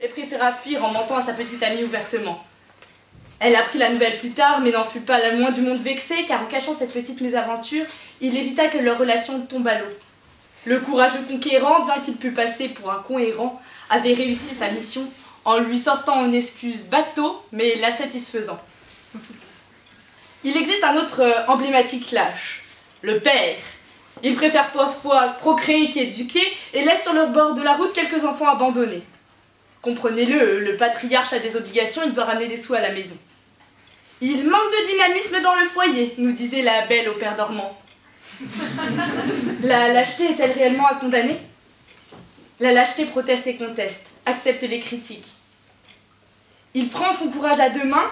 et préféra fuir en mentant à sa petite amie ouvertement. Elle apprit la nouvelle plus tard, mais n'en fut pas la moins du monde vexée, car en cachant cette petite mésaventure, il évita que leur relation tombe à l'eau. Le courageux conquérant, bien qu'il pût passer pour un con errant, avait réussi sa mission en lui sortant une excuse bateau, mais la satisfaisant. Il existe un autre emblématique lâche, le père. Il préfère parfois procréer qu'éduquer et laisse sur le bord de la route quelques enfants abandonnés. Comprenez-le, le patriarche a des obligations, il doit ramener des sous à la maison. Il manque de dynamisme dans le foyer, nous disait la belle au père dormant. La lâcheté est-elle réellement à condamner? La lâcheté proteste et conteste, accepte les critiques. Il prend son courage à deux mains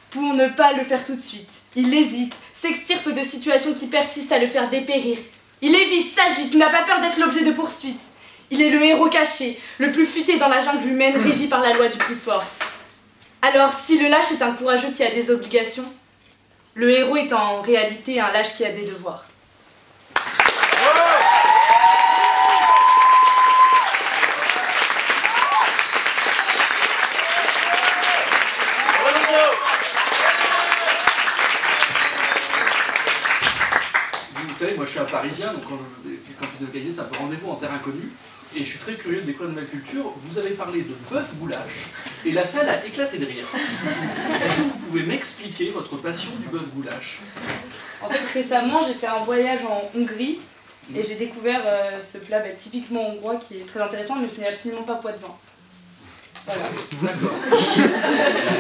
pour ne pas le faire tout de suite. Il hésite, s'extirpe de situations qui persistent à le faire dépérir. Il évite, s'agite, n'a pas peur d'être l'objet de poursuites. Il est le héros caché, le plus futé dans la jungle humaine, régi par la loi du plus fort. Alors, si le lâche est un courageux qui a des obligations, le héros est en réalité un lâche qui a des devoirs. Vous savez, moi je suis un Parisien, donc quand Campus de Caillé, c'est un peu rendez-vous en terre inconnue. Et je suis très curieux de découvrir de ma culture. Vous avez parlé de bœuf goulash, et la salle a éclaté de rire. Est-ce que vous pouvez m'expliquer votre passion du bœuf goulash? En fait, récemment, j'ai fait un voyage en Hongrie, et j'ai découvert ce plat typiquement hongrois qui est très intéressant, mais ce n'est absolument pas poitevin. Voilà. D'accord.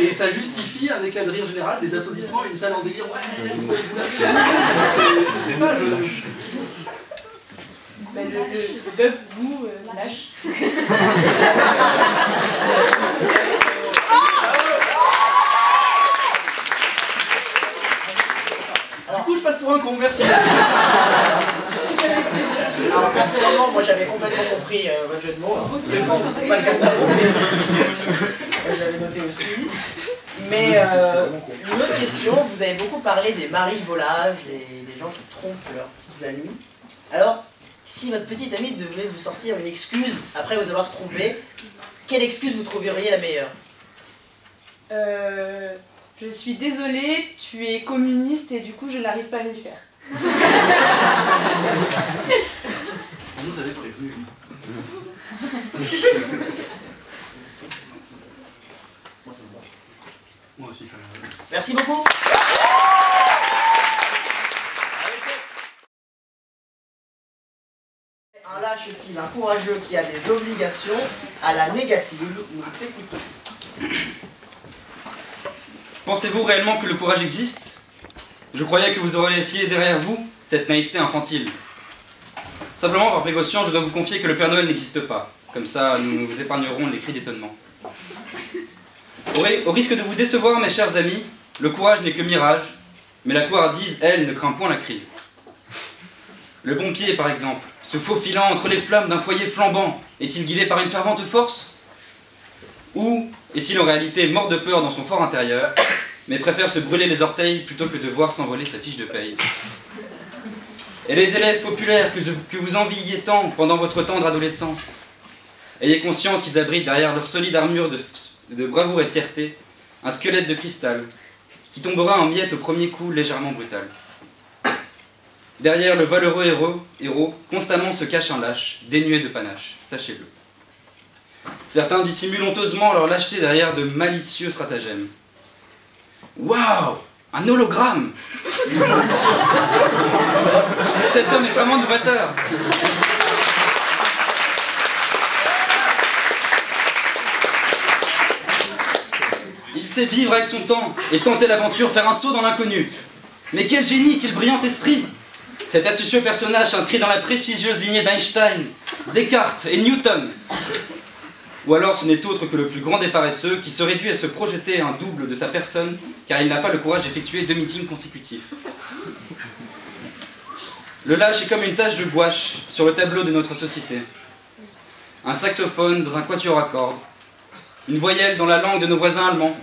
Et ça justifie un éclat de rire général, des applaudissements, une salle en délire. Ouais, du bœuf goulash. C'est pas le... Le bœuf goût lâche. Du coup, je passe pour un con, merci. Alors, personnellement, moi j'avais complètement compris votre jeu de mots. C'est bon, c'est pas le cas de moi, j'avais noté aussi. Mais une autre question, vous avez beaucoup parlé des maris volages et des gens qui trompent leurs petites amies. Alors, si votre petite amie devait vous sortir une excuse après vous avoir trompé, quelle excuse vous trouveriez la meilleure? Je suis désolée, tu es communiste et du coup je n'arrive pas à m'y faire. On nous avait prévenu. Moi aussi, ça va. Merci beaucoup. Un lâche est-il un courageux qui a des obligations? À la négative, nous t'écoutons. Pensez-vous réellement que le courage existe? Je croyais que vous auriez laissé derrière vous cette naïveté infantile. Simplement par précaution, je dois vous confier que le Père Noël n'existe pas. Comme ça, nous vous épargnerons les cris d'étonnement. Au risque de vous décevoir, mes chers amis, le courage n'est que mirage, mais la couardise, elle, ne craint point la crise. Le pompier, par exemple, se faufilant entre les flammes d'un foyer flambant, est-il guidé par une fervente force? Ou est-il en réalité mort de peur dans son fort intérieur, mais préfère se brûler les orteils plutôt que de voir s'envoler sa fiche de paye? Et les élèves populaires que vous enviiez tant pendant votre tendre adolescence, ayez conscience qu'ils abritent derrière leur solide armure de bravoure et fierté un squelette de cristal qui tombera en miettes au premier coup légèrement brutal. Derrière le valeureux héros, constamment se cache un lâche, dénué de panache, sachez-le. Certains dissimulent honteusement leur lâcheté derrière de malicieux stratagèmes. Waouh! Un hologramme! Cet homme est vraiment novateur! Il sait vivre avec son temps et tenter l'aventure, faire un saut dans l'inconnu. Mais quel génie, quel brillant esprit! Cet astucieux personnage s'inscrit dans la prestigieuse lignée d'Einstein, Descartes et Newton. Ou alors ce n'est autre que le plus grand des paresseux qui se réduit à se projeter un double de sa personne car il n'a pas le courage d'effectuer 2 meetings consécutifs. Le lâche est comme une tache de gouache sur le tableau de notre société. Un saxophone dans un quatuor à cordes. Une voyelle dans la langue de nos voisins allemands.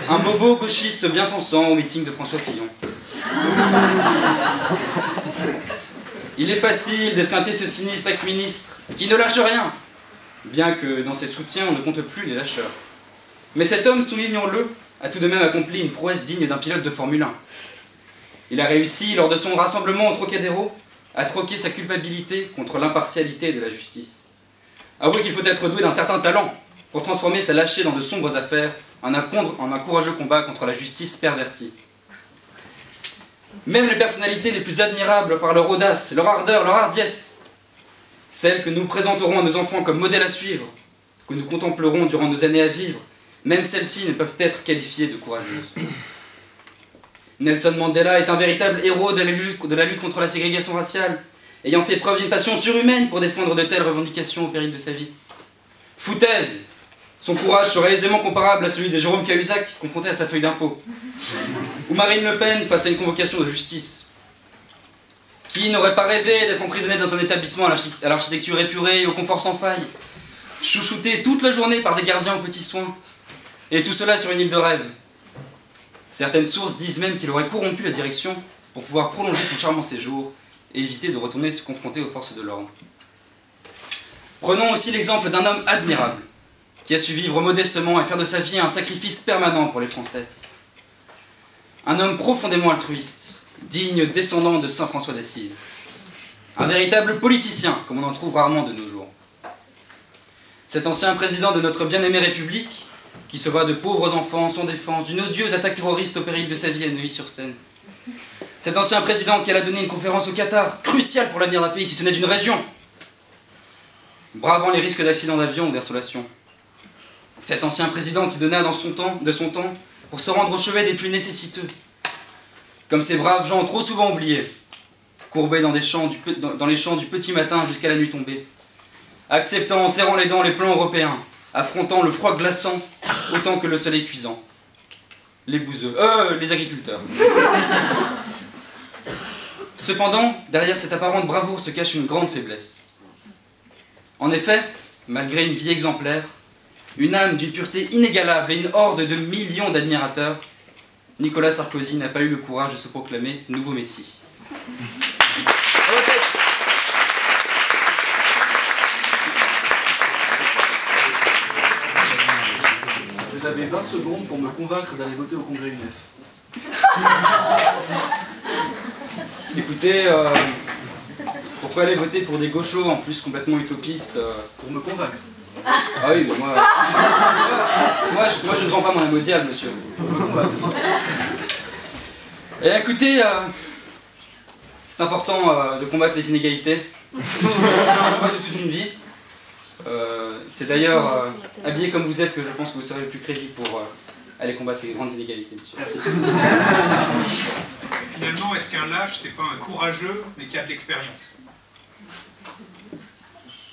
Un bobo gauchiste bien pensant au meeting de François Fillon. Il est facile d'esquinter ce sinistre ex-ministre qui ne lâche rien. bien que dans ses soutiens on ne compte plus les lâcheurs. Mais cet homme, soulignons-le, a tout de même accompli une prouesse digne d'un pilote de Formule 1. Il a réussi, lors de son rassemblement au Trocadéro, à troquer sa culpabilité contre l'impartialité de la justice. Avouez qu'il faut être doué d'un certain talent pour transformer sa lâcheté dans de sombres affaires en un courageux combat contre la justice pervertie. Même les personnalités les plus admirables par leur audace, leur ardeur, leur hardiesse, celles que nous présenterons à nos enfants comme modèles à suivre, que nous contemplerons durant nos années à vivre, même celles-ci ne peuvent être qualifiées de courageuses. Nelson Mandela est un véritable héros de la lutte contre la ségrégation raciale, ayant fait preuve d'une passion surhumaine pour défendre de telles revendications au péril de sa vie. Foutaise, son courage serait aisément comparable à celui de Jérôme Cahuzac, confronté à sa feuille d'impôt. Ou Marine Le Pen face à une convocation de justice. Qui n'aurait pas rêvé d'être emprisonné dans un établissement à l'architecture épurée et au confort sans faille, chouchouté toute la journée par des gardiens aux petits soins, et tout cela sur une île de rêve. Certaines sources disent même qu'il aurait corrompu la direction pour pouvoir prolonger son charmant séjour et éviter de retourner se confronter aux forces de l'ordre. Prenons aussi l'exemple d'un homme admirable, qui a su vivre modestement et faire de sa vie un sacrifice permanent pour les Français. Un homme profondément altruiste, digne descendant de Saint François d'Assise. Un véritable politicien, comme on en trouve rarement de nos jours. Cet ancien président de notre bien-aimée République, qui sauva de pauvres enfants sans défense d'une odieuse attaque terroriste au péril de sa vie à Neuilly-sur-Seine. Cet ancien président qui alla donner une conférence au Qatar, cruciale pour l'avenir d'un pays si ce n'est d'une région, bravant les risques d'accident d'avion ou d'insolation. Cet ancien président qui donna de son temps pour se rendre au chevet des plus nécessiteux, comme ces braves gens trop souvent oubliés, courbés dans les champs du petit matin jusqu'à la nuit tombée, acceptant en serrant les dents les plans européens, affrontant le froid glaçant autant que le soleil cuisant. Les bouseux, les agriculteurs. Cependant, derrière cette apparente bravoure se cache une grande faiblesse. En effet, malgré une vie exemplaire, une âme d'une pureté inégalable et une horde de millions d'admirateurs, Nicolas Sarkozy n'a pas eu le courage de se proclamer nouveau Messie. Vous avez 20 secondes pour me convaincre d'aller voter au Congrès UNEF. Écoutez, pourquoi aller voter pour des gauchos, en plus complètement utopistes Pour me convaincre. Ah oui, mais moi je ne vends pas mon âme au diable, monsieur. Pour me convaincre. Et écoutez, c'est important de combattre les inégalités. C'est un combat de toute une vie. C'est d'ailleurs habillé comme vous êtes que je pense que vous serez le plus crédible pour aller combattre les grandes inégalités, monsieur. Finalement, est-ce qu'un lâche, c'est pas un courageux, mais qui a de l'expérience?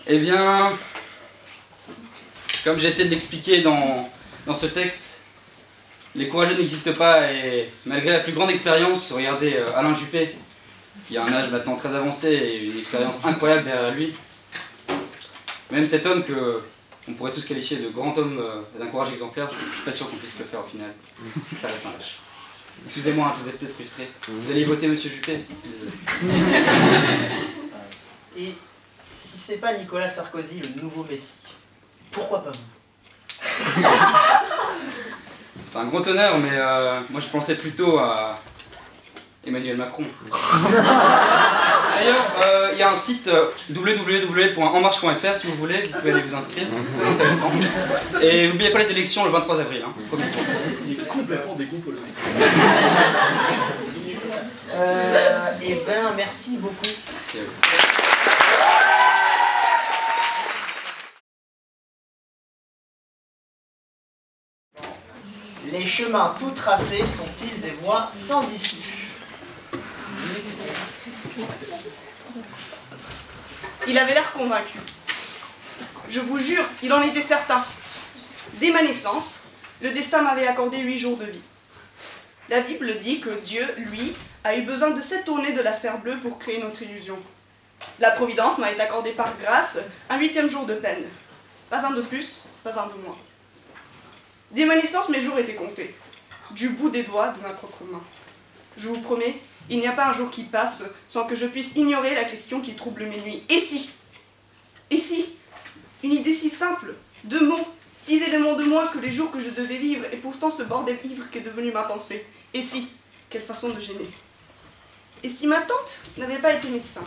Eh bien, comme j'ai essayé de l'expliquer dans ce texte, les courageux n'existent pas et malgré la plus grande expérience, regardez Alain Juppé, qui a un âge maintenant très avancé et une expérience incroyable derrière lui. Même cet homme que on pourrait tous qualifier de grand homme d'un courage exemplaire, je ne suis pas sûr qu'on puisse le faire au final. Ça reste un lâche. Excusez-moi, je vous ai peut-être frustré. Vous allez voter Monsieur Juppé? Désolé. Et si c'est pas Nicolas Sarkozy, le nouveau Messie, pourquoi pas vous? C'est un gros honneur, mais moi je pensais plutôt à Emmanuel Macron. D'ailleurs, il y a un site www.enmarche.fr si vous voulez, vous pouvez aller vous inscrire, c'est très intéressant. Et n'oubliez pas les élections le 23 avril, hein, premier tour. Il est complètement dégoûté. Eh ben, merci beaucoup. Merci à vous. Les chemins tout tracés sont-ils des voies sans issue? Il avait l'air convaincu. Je vous jure, il en était certain. Dès ma naissance, le destin m'avait accordé 8 jours de vie. La Bible dit que Dieu, lui, a eu besoin de 7 tournées de la sphère bleue pour créer notre illusion. La Providence m'a été accordée par grâce un 8e jour de peine. Pas un de plus, pas un de moins. Dès ma naissance, mes jours étaient comptés, du bout des doigts de ma propre main. Je vous promets, il n'y a pas un jour qui passe sans que je puisse ignorer la question qui trouble mes nuits. Et si? Et si? Une idée si simple, 2 mots, 6 éléments de moins que les jours que je devais vivre, et pourtant ce bordel ivre qu'est devenu ma pensée. Et si, quelle façon de gêner. Et si ma tante n'avait pas été médecin?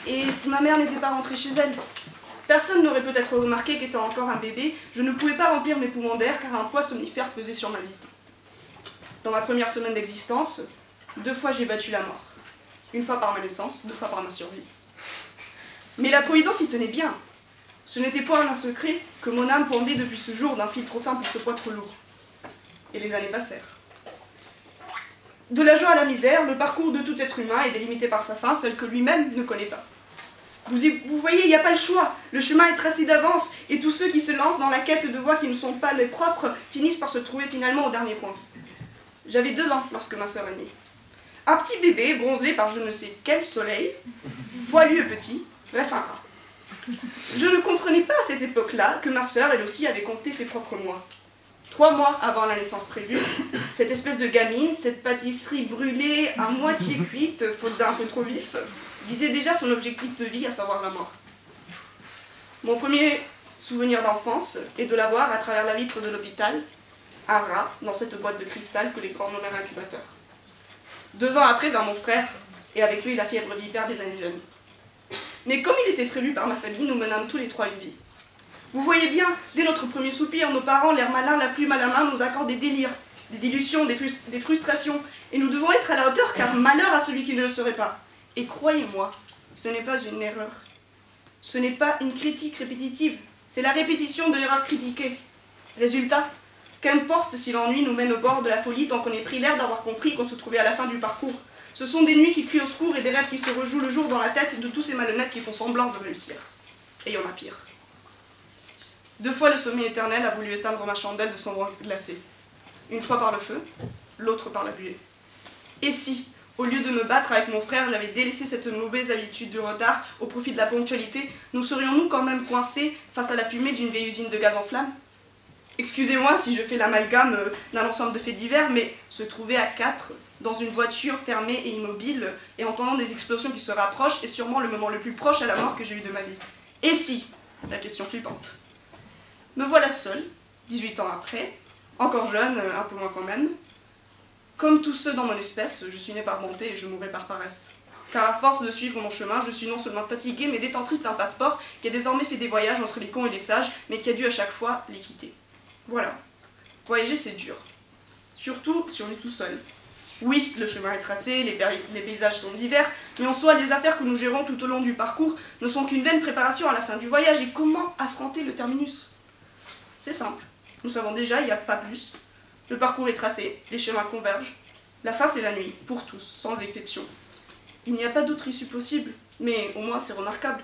Et si ma mère n'était pas rentrée chez elle? Personne n'aurait peut-être remarqué qu'étant encore un bébé, je ne pouvais pas remplir mes poumons d'air car un poids somnifère pesait sur ma vie. Dans ma première semaine d'existence, 2 fois j'ai battu la mort. 1 fois par ma naissance, 2 fois par ma survie. Mais la Providence y tenait bien. Ce n'était point un secret que mon âme pendait depuis ce jour d'un fil trop fin pour ce poids trop lourd. Et les années passèrent. De la joie à la misère, le parcours de tout être humain est délimité par sa fin, celle que lui-même ne connaît pas. Vous voyez, il n'y a pas le choix. Le chemin est tracé d'avance, et tous ceux qui se lancent dans la quête de voies qui ne sont pas les propres finissent par se trouver finalement au dernier point. J'avais 2 ans lorsque ma sœur est née. Un petit bébé, bronzé par je ne sais quel soleil, poilu et petit, bref un rat. Je ne comprenais pas à cette époque-là que ma sœur, elle aussi, avait compté ses propres mois. 3 mois avant la naissance prévue, cette espèce de gamine, cette pâtisserie brûlée à moitié cuite, faute d'un feu trop vif, visait déjà son objectif de vie, à savoir la mort. Mon premier souvenir d'enfance est de la voir à travers la vitre de l'hôpital, un rat dans cette boîte de cristal que les grands nommèrent incubateur. 2 ans après, vint mon frère, et avec lui la fièvre vipère des années jeunes. Mais comme il était prévu par ma famille, nous menâmes tous les 3 une vie. Vous voyez bien, dès notre premier soupir, nos parents, l'air malin, la plume à la main, nous accordent des délires, des illusions, des frustrations, et nous devons être à la hauteur, car malheur à celui qui ne le serait pas. Et croyez-moi, ce n'est pas une erreur. Ce n'est pas une critique répétitive, c'est la répétition de l'erreur critiquée. Résultat, qu'importe si l'ennui nous mène au bord de la folie tant qu'on ait pris l'air d'avoir compris qu'on se trouvait à la fin du parcours. Ce sont des nuits qui crient au secours et des rêves qui se rejouent le jour dans la tête de tous ces malhonnêtes qui font semblant de réussir. Et il y en a pire. 2 fois le sommeil éternel a voulu éteindre ma chandelle de son bras glacé. 1 fois par le feu, l'autre par la buée. Et si, au lieu de me battre avec mon frère, j'avais délaissé cette mauvaise habitude du retard au profit de la ponctualité, nous serions-nous quand même coincés face à la fumée d'une vieille usine de gaz en flammes? Excusez-moi si je fais l'amalgame d'un ensemble de faits divers, mais se trouver à 4, dans une voiture fermée et immobile, et entendant des explosions qui se rapprochent, est sûrement le moment le plus proche à la mort que j'ai eu de ma vie. Et si? La question flippante. Me voilà seule, 18 ans après, encore jeune, un peu moins quand même. Comme tous ceux dans mon espèce, je suis née par bonté et je mourrai par paresse. Car à force de suivre mon chemin, je suis non seulement fatiguée, mais détentrice d'un passeport qui a désormais fait des voyages entre les cons et les sages, mais qui a dû à chaque fois les quitter. Voilà. Voyager, c'est dur. Surtout si on est tout seul. Oui, le chemin est tracé, les paysages sont divers, mais en soi, les affaires que nous gérons tout au long du parcours ne sont qu'une vaine préparation à la fin du voyage. Et comment affronter le terminus? C'est simple. Nous savons déjà, il n'y a pas plus. Le parcours est tracé, les chemins convergent. La fin, c'est la nuit, pour tous, sans exception. Il n'y a pas d'autre issue possible, mais au moins c'est remarquable.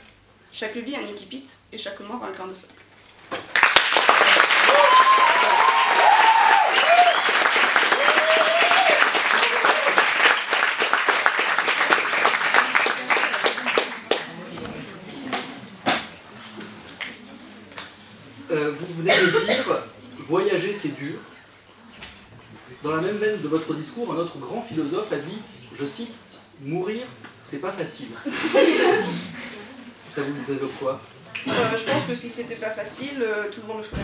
Chaque vie a un incipit et chaque mort un grain de sable. Vous venez de dire « voyager c'est dur ». Dans la même veine de votre discours, un autre grand philosophe a dit, je cite, « mourir c'est pas facile ». Ça vous évoque quoi? Je pense que si c'était pas facile, tout le monde le ferait.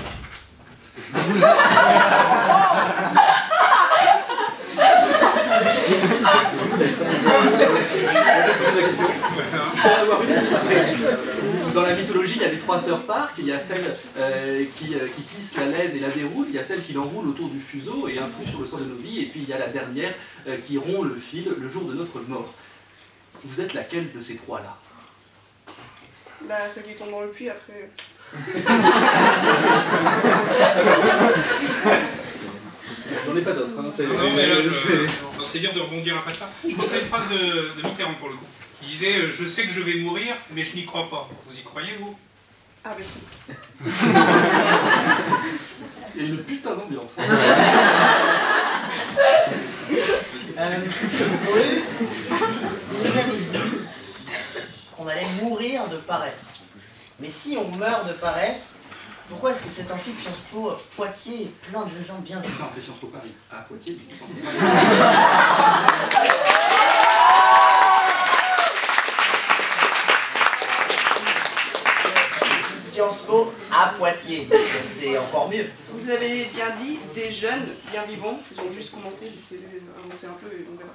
Dans la mythologie, il y a les 3 sœurs Park, il y a celle qui tisse la laine et la déroule, il y a celle qui l'enroule autour du fuseau et influe sur le sang de nos vies, et puis il y a la dernière qui rompt le fil le jour de notre mort. Vous êtes laquelle de ces 3-là? Bah, celle qui tombe dans le puits après. J'en ai pas d'autres. Hein, non, mais là, c'est dur de rebondir après ça. Je pensais à une phrase de Mitterrand pour le coup. Il disait « Je sais que je vais mourir, mais je n'y crois pas ». Vous y croyez, vous? Ah bah si. Il y a une putain d'ambiance. Vous nous avez dit qu'on allait mourir de paresse. Mais si on meurt de paresse, pourquoi est-ce que cet amphi de Sciences Po Poitiers est plein de jeunes gens bien déguisés? Non, c'est Sciences Po Paris. Ah, Poitiers, et encore mieux. Vous avez bien dit, des jeunes bien vivants, ils ont juste commencé, j'essaie d'avancer un peu et on verra.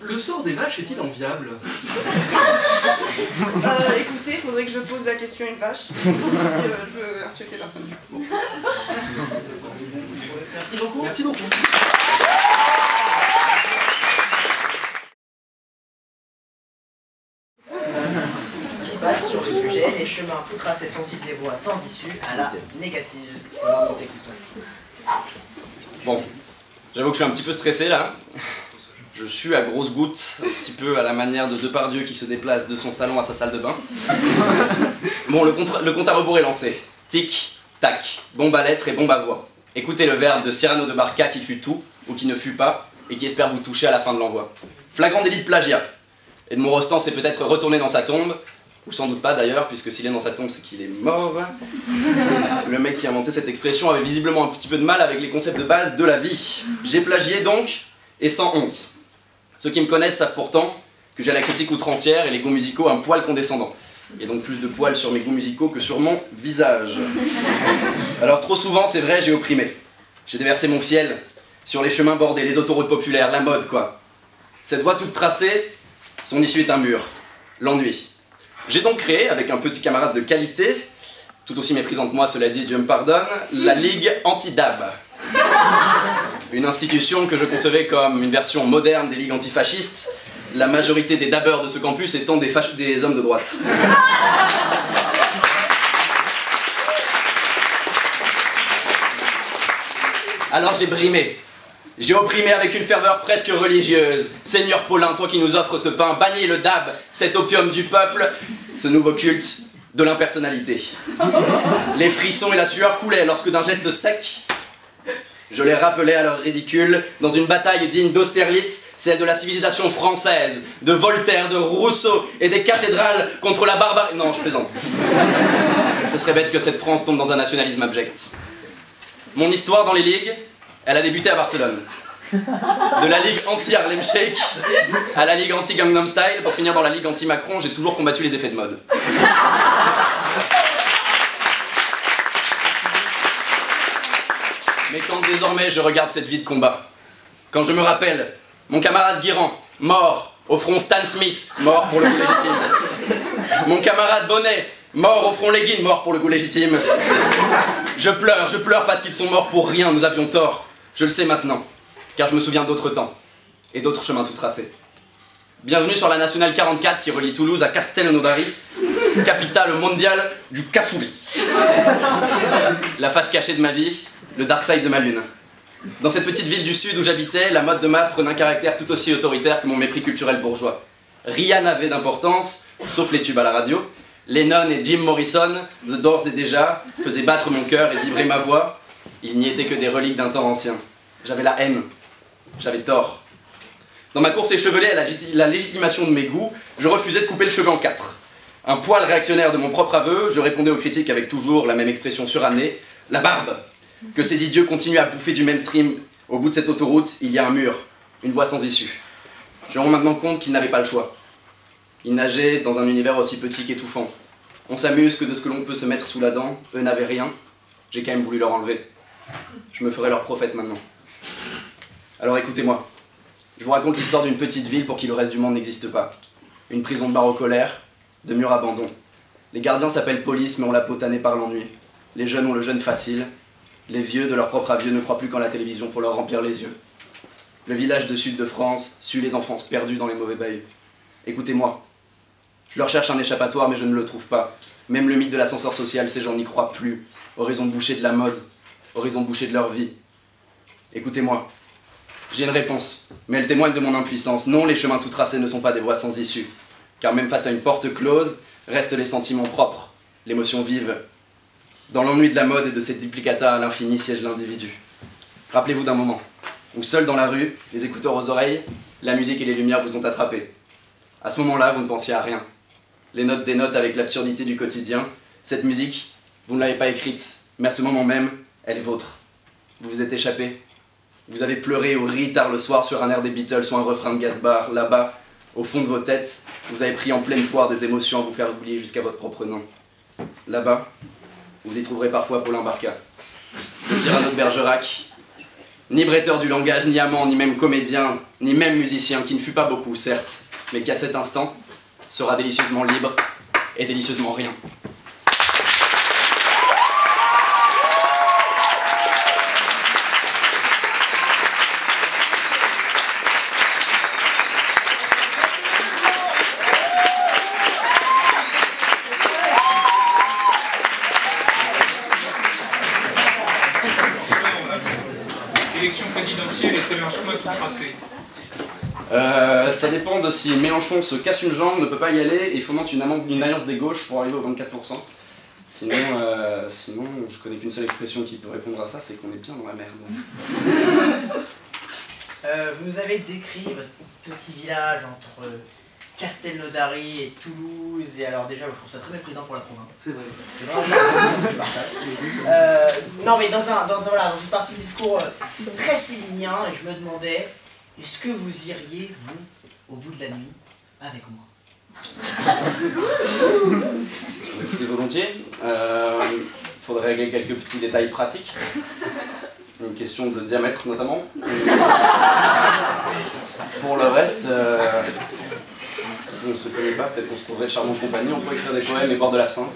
Le sort des vaches est-il enviable? Écoutez, il faudrait que je pose la question à une vache. Si, je veux insulter personne. Merci beaucoup. Merci beaucoup. Qui passe sur le sujet, les chemins tout tracés sont-ils des voies sans issue à la négative? Alors, nous t'écoutons. Bon, j'avoue que je suis un petit peu stressé là. Je suis à grosses gouttes, un petit peu à la manière de Depardieu qui se déplace de son salon à sa salle de bain. Bon, le compte à rebours est lancé. Tic, tac, bombe à lettres et bombe à voix. Écoutez le verbe de Cyrano de Barca qui fut tout, ou qui ne fut pas, et qui espère vous toucher à la fin de l'envoi. Flagrant délit de plagiat. Edmond Rostand s'est peut-être retourné dans sa tombe, ou sans doute pas d'ailleurs, puisque s'il est dans sa tombe, c'est qu'il est mort. Le mec qui a inventé cette expression avait visiblement un petit peu de mal avec les concepts de base de la vie. J'ai plagié donc, et sans honte. Ceux qui me connaissent savent pourtant que j'ai la critique outrancière et les goûts musicaux un poil condescendant. Il y a donc plus de poils sur mes goûts musicaux que sur mon visage. Alors trop souvent, c'est vrai, j'ai opprimé. J'ai déversé mon fiel sur les chemins bordés, les autoroutes populaires, la mode quoi. Cette voie toute tracée, son issue est un mur, l'ennui. J'ai donc créé, avec un petit camarade de qualité, tout aussi méprisant que moi, cela dit, Dieu me pardonne, la Ligue Anti-Dab. Une institution que je concevais comme une version moderne des ligues antifascistes, la majorité des dabbeurs de ce campus étant des hommes de droite. Alors j'ai brimé. J'ai opprimé avec une ferveur presque religieuse. Seigneur Paulin, toi qui nous offres ce pain, bannis le dab, cet opium du peuple, ce nouveau culte de l'impersonnalité. Les frissons et la sueur coulaient lorsque d'un geste sec, je les rappelais à leur ridicule dans une bataille digne d'Austerlitz, celle de la civilisation française, de Voltaire, de Rousseau et des cathédrales contre la barbarie. Non, je plaisante. Ce serait bête que cette France tombe dans un nationalisme abject. Mon histoire dans les ligues, elle a débuté à Barcelone. De la ligue anti-Harlem Shake à la ligue anti-Gangnam Style, pour finir dans la ligue anti-Macron, j'ai toujours combattu les effets de mode. Mais quand désormais je regarde cette vie de combat, quand je me rappelle mon camarade Guirand, mort au front Stan Smith, mort pour le goût légitime, mon camarade Bonnet, mort au front Leguin, mort pour le goût légitime, je pleure parce qu'ils sont morts pour rien, nous avions tort, je le sais maintenant, car je me souviens d'autres temps et d'autres chemins tout tracés. Bienvenue sur la nationale 44 qui relie Toulouse à Castelnaudary, capitale mondiale du cassoulet. La face cachée de ma vie, le dark side de ma lune. Dans cette petite ville du sud où j'habitais, la mode de masse prenait un caractère tout aussi autoritaire que mon mépris culturel bourgeois. Rien n'avait d'importance, sauf les tubes à la radio. Lennon et Jim Morrison, d'ores et déjà, faisaient battre mon cœur et vibrer ma voix. Il n'y était que des reliques d'un temps ancien. J'avais la haine. J'avais tort. Dans ma course échevelée à la légitimation de mes goûts, je refusais de couper le cheveu en quatre. Un poil réactionnaire de mon propre aveu, je répondais aux critiques avec toujours la même expression surannée, la barbe. Que ces idiots continuent à bouffer du mainstream. Au bout de cette autoroute, il y a un mur, une voie sans issue. Je me rends maintenant compte qu'ils n'avaient pas le choix. Ils nageaient dans un univers aussi petit qu'étouffant. On s'amuse que de ce que l'on peut se mettre sous la dent, eux n'avaient rien. J'ai quand même voulu leur enlever. Je me ferai leur prophète maintenant. Alors écoutez-moi. Je vous raconte l'histoire d'une petite ville pour qui le reste du monde n'existe pas. Une prison de barreaux-colère, de murs abandon. Les gardiens s'appellent police, mais on l'a potané par l'ennui. Les jeunes ont le jeûne facile. Les vieux, de leur propre avieux, ne croient plus qu'en la télévision pour leur remplir les yeux. Le village de sud de France sue les enfances perdus dans les mauvais bails. Écoutez-moi. Je leur cherche un échappatoire, mais je ne le trouve pas. Même le mythe de l'ascenseur social, ces gens n'y croient plus. Horizon bouché de la mode, horizon bouché de leur vie. Écoutez-moi. J'ai une réponse, mais elle témoigne de mon impuissance. Non, les chemins tout tracés ne sont pas des voies sans issue. Car même face à une porte close, restent les sentiments propres, l'émotion vive. Dans l'ennui de la mode et de cette duplicata à l'infini siège l'individu. Rappelez-vous d'un moment où, seul dans la rue, les écouteurs aux oreilles, la musique et les lumières vous ont attrapé. À ce moment-là, vous ne pensiez à rien. Les notes dénotent avec l'absurdité du quotidien. Cette musique, vous ne l'avez pas écrite, mais à ce moment même, elle est vôtre. Vous vous êtes échappé. Vous avez pleuré ou ri tard le soir sur un air des Beatles ou un refrain de Gainsbourg. Là-bas, au fond de vos têtes, vous avez pris en pleine poire des émotions à vous faire oublier jusqu'à votre propre nom. là-bas, vous y trouverez parfois Paulin Barca, le Cyrano de Bergerac, ni bretteur du langage, ni amant, ni même comédien, ni même musicien, qui ne fut pas beaucoup, certes, mais qui à cet instant sera délicieusement libre et délicieusement rien. L'élection présidentielle est-elle un chemin tout tracé? Ça dépend de si Mélenchon se casse une jambe, ne peut pas y aller, et il faut monter une alliance des gauches pour arriver aux 24%. Sinon, je connais qu'une seule expression qui peut répondre à ça, c'est qu'on est bien dans la merde. Vous nous avez décrit votre petit village entre Castelnaudary et Toulouse, et alors déjà, je trouve ça très méprisant pour la province. C'est vrai. C'est vraiment que je partage. Non, mais dans une partie du discours très célinien, et je me demandais, est-ce que vous iriez, vous, au bout de la nuit, avec moi? Écoutez, volontiers. Il faudrait régler quelques petits détails pratiques. Une question de diamètre notamment. Pour le reste, on ne se connaît pas, peut-être qu'on se trouverait de charmante compagnie, on pourrait écrire des poèmes et boire de l'absinthe.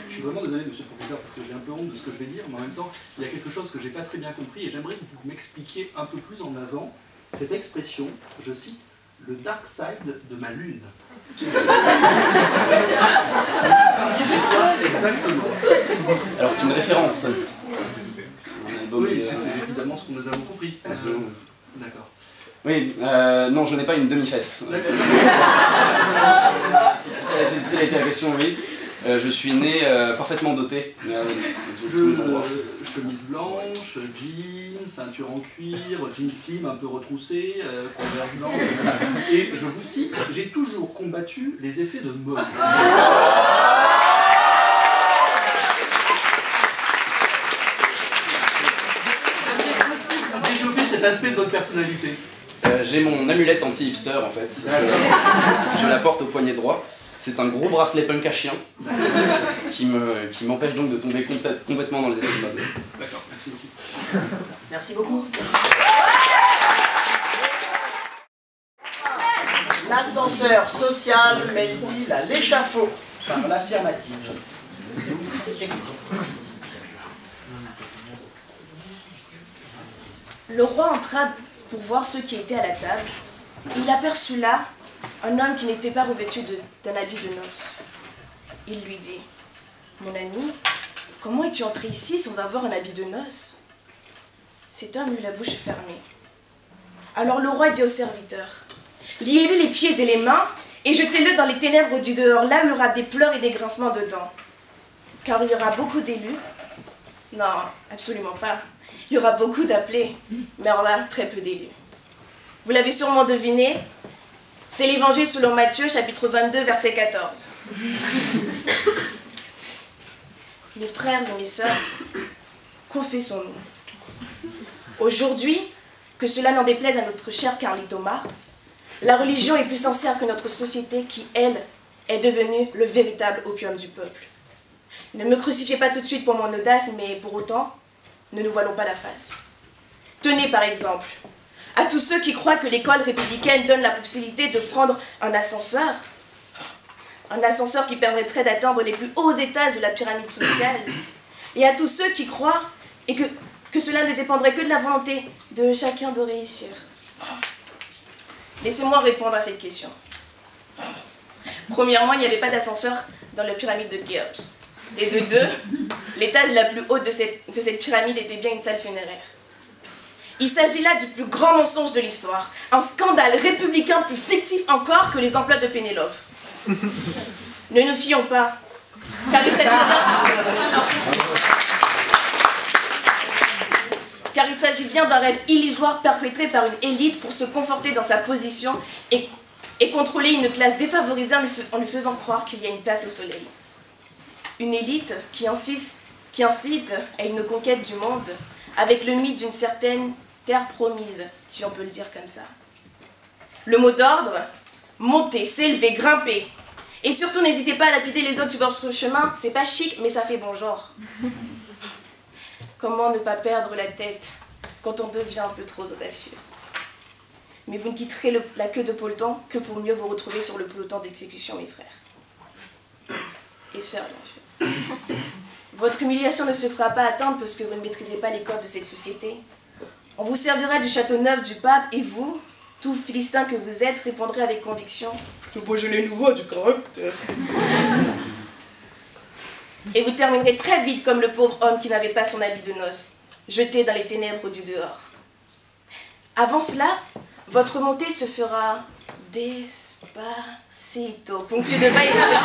Je suis vraiment désolé, monsieur le professeur, parce que j'ai un peu honte de ce que je vais dire, mais en même temps, il y a quelque chose que j'ai pas très bien compris et j'aimerais que vous m'expliquiez un peu plus en avant cette expression, je cite, le dark side de ma lune. Exactement. Alors c'est une référence. Oui, c'est évidemment ce que nous avons compris. D'accord. Oui, non, je n'ai pas une demi-fesse. C'est la question, oui. Je suis né parfaitement doté. Chemise blanche, jeans, ceinture en cuir, jeans slim un peu retroussé, converse blanche. Et je vous cite, j'ai toujours combattu les effets de mode. Développer cet aspect de votre personnalité. J'ai mon amulette anti-hipster en fait. Je la porte au poignet droit. C'est un gros bracelet punk à chien qui m'empêche donc de tomber complètement dans les effets de mode. D'accord, merci beaucoup. Merci beaucoup. L'ascenseur social mène-t-il à l'échafaud? Par l'affirmative. Le roi entra pour voir ceux qui étaient à la table. Il aperçut là un homme qui n'était pas revêtu d'un habit de noces. Il lui dit, « Mon ami, comment es-tu entré ici sans avoir un habit de noces ?» Cet homme eut la bouche fermée. Alors le roi dit au serviteur, « Liez-lui les pieds et les mains et jetez-le dans les ténèbres du dehors, là où il y aura des pleurs et des grincements de dents. Car il y aura beaucoup d'élus. » Non, absolument pas. Il y aura beaucoup d'appelés, mais alors là, très peu d'élus. Vous l'avez sûrement deviné, c'est l'évangile selon Matthieu, chapitre 22, verset 14. Mes frères et mes sœurs, confessons-nous. Aujourd'hui, que cela n'en déplaise à notre cher Carlito Marx, la religion est plus sincère que notre société qui, elle, est devenue le véritable opium du peuple. Ne me crucifiez pas tout de suite pour mon audace, mais pour autant, ne nous voilons pas la face. Tenez par exemple, à tous ceux qui croient que l'école républicaine donne la possibilité de prendre un ascenseur qui permettrait d'atteindre les plus hauts étages de la pyramide sociale, et à tous ceux qui croient et que cela ne dépendrait que de la volonté de chacun de réussir. Laissez-moi répondre à cette question. Premièrement, il n'y avait pas d'ascenseur dans la pyramide de Khéops. Et de deux, l'étage la plus haute de cette pyramide était bien une salle funéraire. Il s'agit là du plus grand mensonge de l'histoire, un scandale républicain plus fictif encore que les emplois de Pénélope. Ne nous fions pas, car il s'agit bien d'un rêve illusoire perpétré par une élite pour se conforter dans sa position et contrôler une classe défavorisée en lui faisant croire qu'il y a une place au soleil. Une élite qui incite à une conquête du monde avec le mythe d'une certaine terre promise, si on peut le dire comme ça. Le mot d'ordre, monter, s'élever, grimper. Et surtout, n'hésitez pas à lapider les autres sur votre chemin. C'est pas chic, mais ça fait bon genre. Comment ne pas perdre la tête quand on devient un peu trop audacieux? Mais vous ne quitterez la queue de peloton que pour mieux vous retrouver sur le peloton d'exécution, mes frères. Et sœurs, bien sûr. Votre humiliation ne se fera pas attendre parce que vous ne maîtrisez pas les codes de cette société. On vous servira du château neuf du pape et vous, tout philistin que vous êtes, répondrez avec conviction. Ce Beaujolais nouveau du caractère. Et vous terminerez très vite comme le pauvre homme qui n'avait pas son habit de noces, jeté dans les ténèbres du dehors. Avant cela, votre montée se fera despacito, ponctuée de va-et-vient.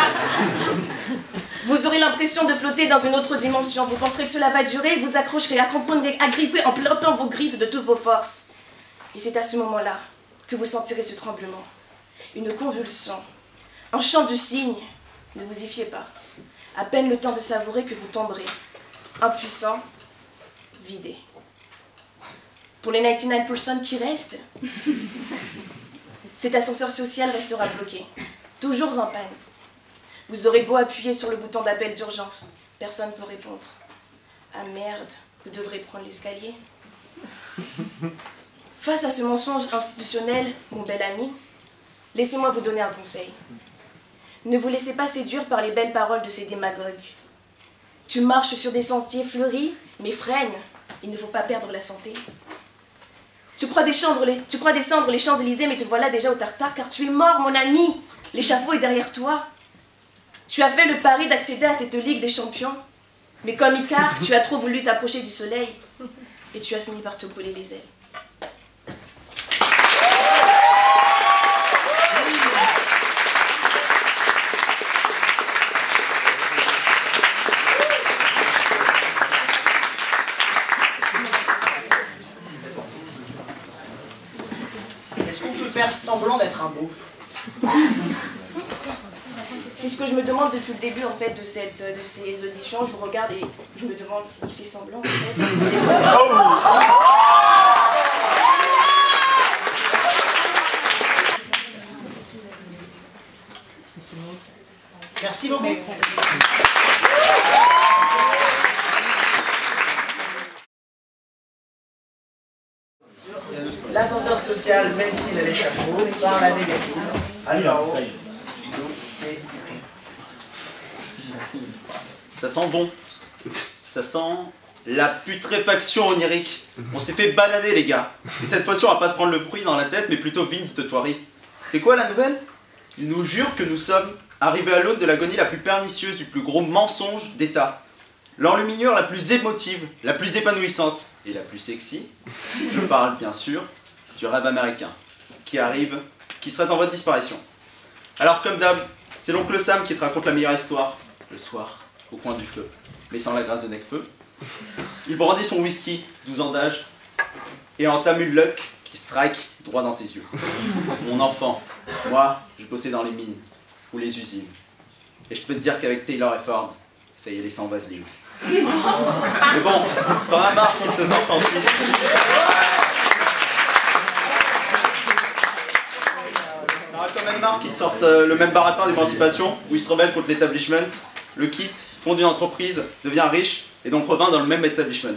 Vous aurez l'impression de flotter dans une autre dimension. Vous penserez que cela va durer, vous accrocherez, agripper en plantant vos griffes de toutes vos forces. Et c'est à ce moment-là que vous sentirez ce tremblement, une convulsion, un chant du cygne. Ne vous y fiez pas. À peine le temps de savourer que vous tomberez, impuissant, vidé. Pour les 99% qui restent, cet ascenseur social restera bloqué, toujours en panne. Vous aurez beau appuyer sur le bouton d'appel d'urgence, personne ne peut répondre. Ah merde, vous devrez prendre l'escalier. Face à ce mensonge institutionnel, mon bel ami, laissez-moi vous donner un conseil. Ne vous laissez pas séduire par les belles paroles de ces démagogues. Tu marches sur des sentiers fleuris, mais freine, il ne faut pas perdre la santé. Tu crois descendre les Champs-Élysées, mais te voilà déjà au tartare, car tu es mort, mon ami. L'échafaud est derrière toi. Tu as fait le pari d'accéder à cette Ligue des Champions, mais comme Icare, tu as trop voulu t'approcher du soleil, et tu as fini par te brûler les ailes. Est-ce qu'on peut faire semblant d'être un beauf? C'est ce que je me demande depuis le début en fait de ces auditions. Je vous regarde et je me demande, il fait semblant en fait. Merci beaucoup. L'ascenseur social mène-t-il à l'échafaud par la négative? Alors, ça sent bon. Ça sent la putréfaction onirique. On s'est fait bananer les gars. Et cette fois-ci on va pas se prendre le bruit dans la tête mais plutôt Vince de Thoiry. C'est quoi la nouvelle? Il nous jure que nous sommes arrivés à l'aune de l'agonie la plus pernicieuse, du plus gros mensonge d'État. L'enluminure la plus émotive, la plus épanouissante et la plus sexy. Je parle bien sûr du rêve américain qui serait en voie de disparition. Alors comme d'hab, c'est l'oncle Sam qui te raconte la meilleure histoire, le soir, au coin du feu, mais sans la grâce de Necfeu. Il brandit son whisky, 12 ans d'âge, et entame une luck qui strike droit dans tes yeux. Mon enfant, moi, je bossais dans les mines, ou les usines. Et je peux te dire qu'avec Taylor et Ford, ça y est, les sans vaseline. Mais bon, t'en as marre qu'ils te sortent ensuite. T'en as quand même marre qu'ils te sortent le même baratin d'émancipation, où ils se rebellent contre l'établissement, le quitte, fonde une entreprise, devient riche, et donc revint dans le même établissement.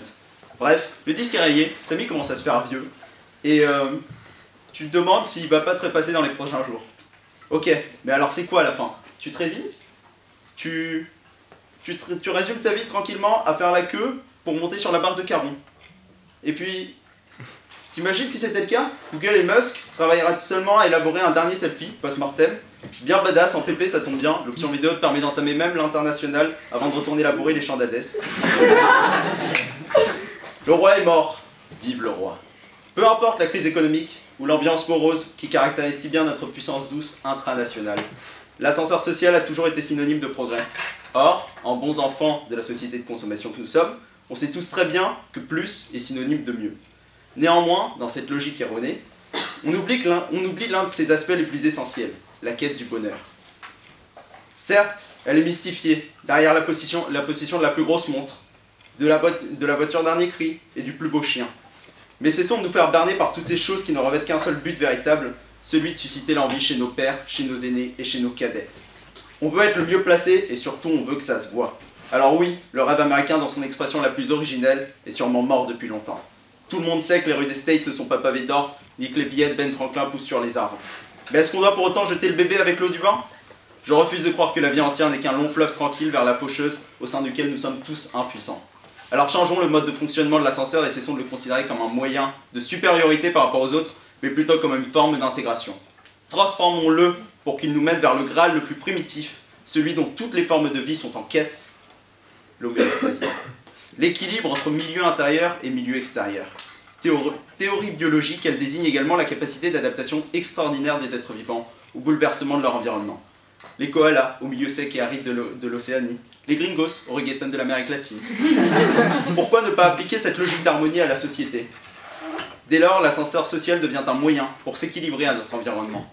Bref, le disque est rayé, Samy commence à se faire vieux, et tu te demandes s'il va pas te repasser dans les prochains jours. Ok, mais alors c'est quoi à la fin? Tu te résignes? Tu résumes ta vie tranquillement à faire la queue pour monter sur la barre de Caron. Et puis, t'imagines si c'était le cas? Google et Musk travailleraient seulement à élaborer un dernier selfie, post-mortem, bien badass, en PP ça tombe bien, l'option vidéo te permet d'entamer même l'international avant de retourner labourer les champs d'Hadès. Le roi est mort, vive le roi. Peu importe la crise économique ou l'ambiance morose qui caractérise si bien notre puissance douce intranationale, l'ascenseur social a toujours été synonyme de progrès. Or, en bons enfants de la société de consommation que nous sommes, on sait tous très bien que plus est synonyme de mieux. Néanmoins, dans cette logique erronée, on oublie l'un de ses aspects les plus essentiels, la quête du bonheur. Certes, elle est mystifiée, derrière la possession de la plus grosse montre, de la voiture dernier cri et du plus beau chien. Mais cessons de nous faire berner par toutes ces choses qui ne revêtent qu'un seul but véritable, celui de susciter l'envie chez nos pères, chez nos aînés et chez nos cadets. On veut être le mieux placé et surtout on veut que ça se voit. Alors oui, le rêve américain dans son expression la plus originelle est sûrement mort depuis longtemps. Tout le monde sait que les rues des States ne sont pas pavées d'or, ni que les billets de Ben Franklin poussent sur les arbres. Mais est-ce qu'on doit pour autant jeter le bébé avec l'eau du bain? Je refuse de croire que la vie entière n'est qu'un long fleuve tranquille vers la faucheuse au sein duquel nous sommes tous impuissants. Alors changeons le mode de fonctionnement de l'ascenseur et cessons de le considérer comme un moyen de supériorité par rapport aux autres, mais plutôt comme une forme d'intégration. Transformons-le pour qu'il nous mène vers le Graal le plus primitif, celui dont toutes les formes de vie sont en quête, l'homéostasie. L'équilibre entre milieu intérieur et milieu extérieur. Théorie biologique, elle désigne également la capacité d'adaptation extraordinaire des êtres vivants au bouleversement de leur environnement. Les koalas au milieu sec et aride de l'Océanie, les gringos au reggaeton de l'Amérique latine. Pourquoi ne pas appliquer cette logique d'harmonie à la société? Dès lors, l'ascenseur social devient un moyen pour s'équilibrer à notre environnement.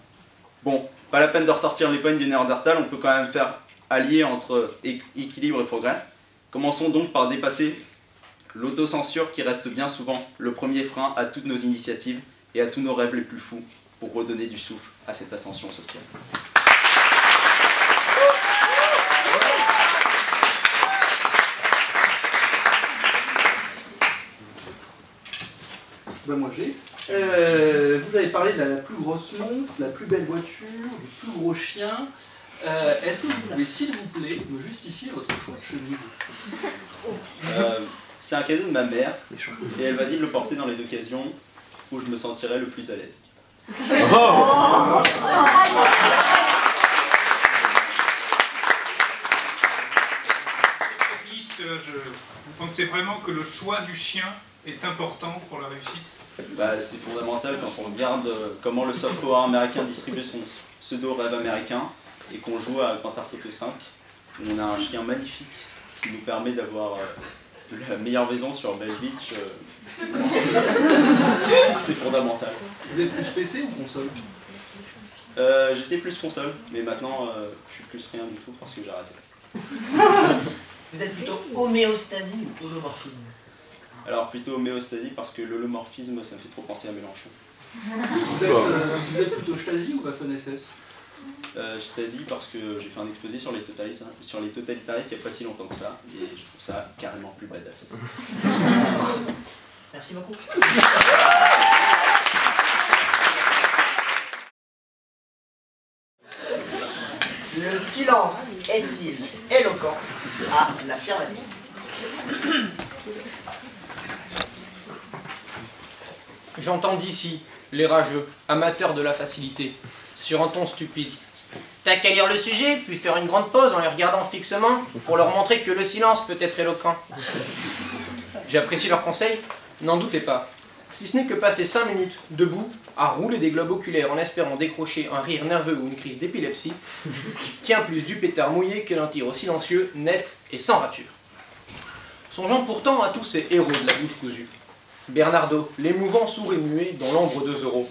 Bon, pas la peine de ressortir les points du Néandertal, on peut quand même faire allier entre équilibre et progrès. Commençons donc par dépasser l'autocensure qui reste bien souvent le premier frein à toutes nos initiatives et à tous nos rêves les plus fous pour redonner du souffle à cette ascension sociale. Ben moi j'ai. Vous avez parlé de la plus grosse montre, la plus belle voiture, du plus gros chien. Est-ce que vous pouvez, s'il vous plaît, me justifier votre choix de chemise? C'est un cadeau de ma mère et elle m'a dit de le porter dans les occasions où je me sentirais le plus à l'aise. Vous pensez vraiment que le choix du chien est important pour la réussite? C'est fondamental quand on regarde comment le soft power américain distribue son pseudo-rêve américain et qu'on joue à Grand Theft Auto 5. On a un chien magnifique qui nous permet d'avoir la meilleure maison sur Bell Beach. C'est fondamental. Vous êtes plus PC ou console? J'étais plus console, mais maintenant je suis plus rien du tout parce que j'ai arrêté. Vous êtes plutôt homéostasie ou holomorphisme? Alors plutôt homéostasie parce que l'holomorphisme ça me fait trop penser à Mélenchon. Vous êtes plutôt Stasi ou Waffen-SS? Stasi parce que j'ai fait un exposé sur les totalitaristes il n'y a pas si longtemps que ça et je trouve ça carrément plus badass. Merci beaucoup. Le silence est-il éloquent? À l'affirmative. J'entends d'ici les rageux, amateurs de la facilité, sur un ton stupide. T'as qu'à lire le sujet, puis faire une grande pause en les regardant fixement, pour leur montrer que le silence peut être éloquent. J'apprécie leurs conseils, n'en doutez pas. Si ce n'est que passer 5 minutes debout, à rouler des globes oculaires en espérant décrocher un rire nerveux ou une crise d'épilepsie, tient plus du pétard mouillé que d'un tir silencieux, net et sans rature. Songeons pourtant à tous ces héros de la bouche cousue. Bernardo, l'émouvant sourd et muet dans l'ombre de Zorro.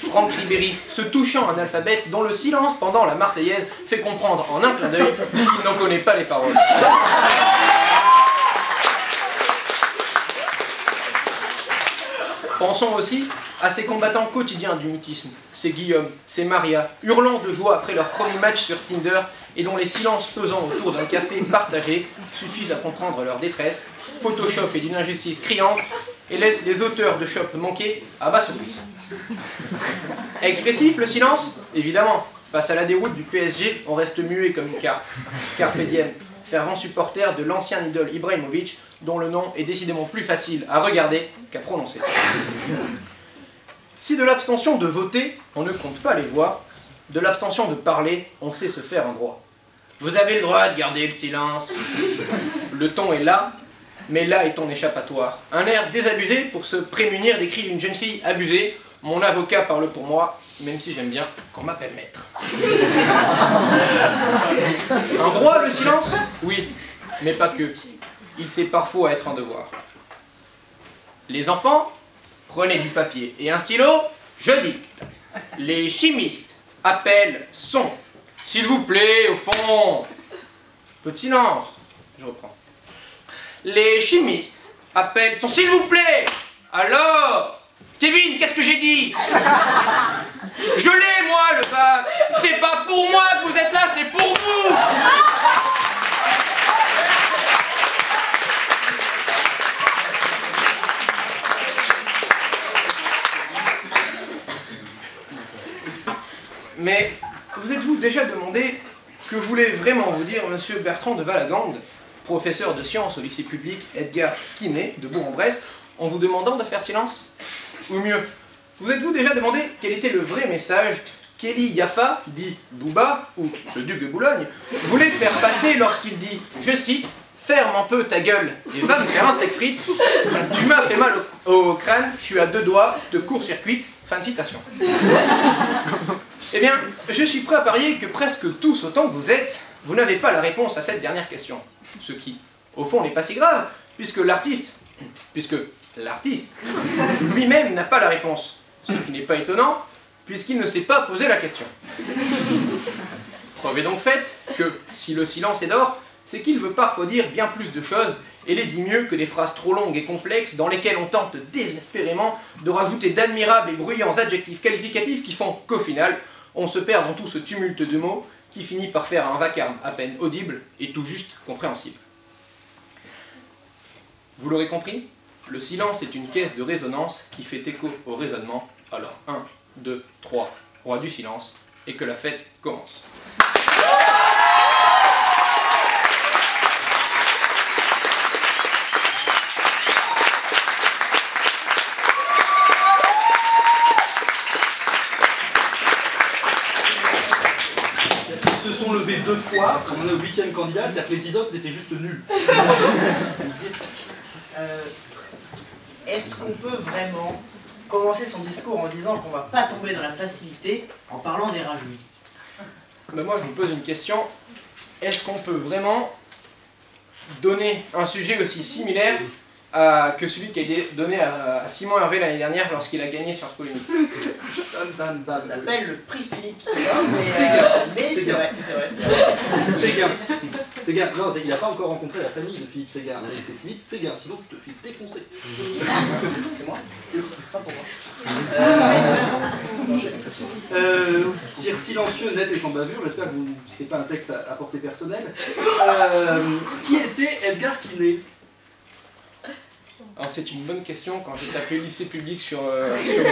Franck Ribéry, ce touchant analphabète dont le silence pendant la Marseillaise fait comprendre en un clin d'œil qu'il n'en connaît pas les paroles. Pensons aussi à ces combattants quotidiens du mutisme, ces Guillaume, ces Maria, hurlant de joie après leur premier match sur Tinder et dont les silences pesant autour d'un café partagé suffisent à comprendre leur détresse, Photoshop et d'une injustice criante et laissent les auteurs de shop manqués abasourdis. Expressif le silence? Évidemment, face à la déroute du PSG, on reste muet comme une carpe. Carpe diem, fervent supporter de l'ancien idole Ibrahimovic, dont le nom est décidément plus facile à regarder qu'à prononcer. Si de l'abstention de voter, on ne compte pas les voix, de l'abstention de parler, on sait se faire un droit. Vous avez le droit de garder le silence. Le ton est là, mais là est ton échappatoire. Un air désabusé pour se prémunir des cris d'une jeune fille abusée. Mon avocat parle pour moi, même si j'aime bien qu'on m'appelle maître. Un droit, le silence? Oui, mais pas que. Il sait parfois être un devoir. Les enfants, prenez du papier et un stylo, je dicte. Les chimistes appellent son. S'il vous plaît, au fond. Peu de silence. Je reprends. Les chimistes appellent son. S'il vous plaît. Alors, Kevin, qu'est-ce que j'ai dit? Je l'ai, moi, le bas. C'est pas pour moi que vous êtes là, c'est pour vous. Mais vous êtes-vous déjà demandé que voulait vraiment vous dire monsieur Bertrand de Valagande, professeur de sciences au lycée public Edgar Quinet de Bourg-en-Bresse, en vous demandant de faire silence? Ou mieux, vous êtes-vous déjà demandé quel était le vrai message qu'Élie Yaffa, dit Bouba, ou le duc de Boulogne, voulait faire passer lorsqu'il dit, je cite, « Ferme un peu ta gueule et va me faire un steak frites. Tu m'as fait mal au crâne, je suis à 2 doigts de court-circuit. » Fin de citation. Eh bien, je suis prêt à parier que presque tous autant que vous êtes, vous n'avez pas la réponse à cette dernière question. Ce qui, au fond, n'est pas si grave, puisque l'artiste lui-même n'a pas la réponse. Ce qui n'est pas étonnant, puisqu'il ne s'est pas posé la question. Preuve est donc faite que, si le silence est d'or, c'est qu'il veut parfois dire bien plus de choses, et les dit mieux que des phrases trop longues et complexes dans lesquelles on tente désespérément de rajouter d'admirables et bruyants adjectifs qualificatifs qui font qu'au final, on se perd dans tout ce tumulte de mots qui finit par faire un vacarme à peine audible et tout juste compréhensible. Vous l'aurez compris, le silence est une caisse de résonance qui fait écho au raisonnement. Alors 1, 2, 3, roi du silence, et que la fête commence. Ils se sont levés 2 fois, on est au 8e candidat, c'est-à-dire que les autres étaient juste nuls. Est-ce qu'on peut vraiment commencer son discours en disant qu'on va pas tomber dans la facilité en parlant des rageux? Ben moi je vous pose une question, est-ce qu'on peut vraiment donner un sujet aussi similaire que celui qui a été donné à Simon Hervé l'année dernière lorsqu'il a gagné Sciences Po Lumini? Ça s'appelle le prix Philippe Seguin, mais c'est vrai. Séguin, non, c'est qu'il n'a pas encore rencontré la famille de Philippe Séguin, mais c'est Philippe Séguin, sinon tu te fais défoncer. C'est moi? C'est pas pour moi. Dire silencieux, net et sans bavure, j'espère que vous n'était pas un texte à portée personnelle. Qui était Edgar Quinet? Alors c'est une bonne question, quand j'ai tapé lycée public sur Google.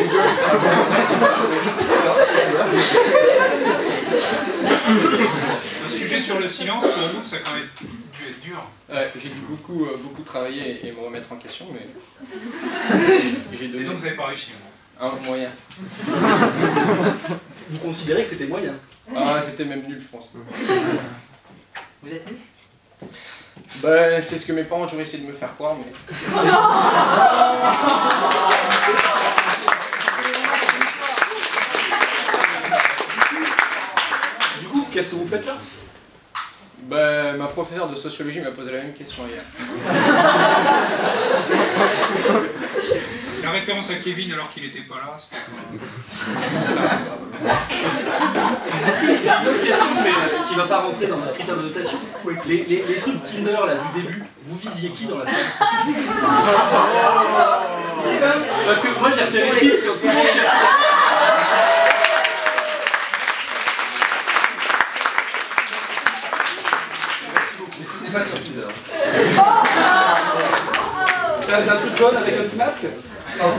Un sujet sur le silence, pour vous, ça a quand même dû être dur. Ouais, j'ai dû beaucoup travailler et me remettre en question, mais j'ai donné Et donc vous n'avez pas réussi. un moyen. Vous considérez que c'était moyen? Ah, c'était même nul, je pense. Vous êtes nul? Ben, c'est ce que mes parents ont toujours essayé de me faire croire, mais... Du coup, qu'est-ce que vous faites là? Ben, ma professeure de sociologie m'a posé la même question hier. La référence à Kevin alors qu'il n'était pas là, c'était... C'est une autre question, mais qui ne va pas rentrer dans ma critère de notation. Les trucs Tinder là du début, vous visiez qui dans la salle? Parce que moi j'ai repéré les types sur tout le monde. C'était pas sur Tinder. C'est un truc jaune avec un petit masque? Non.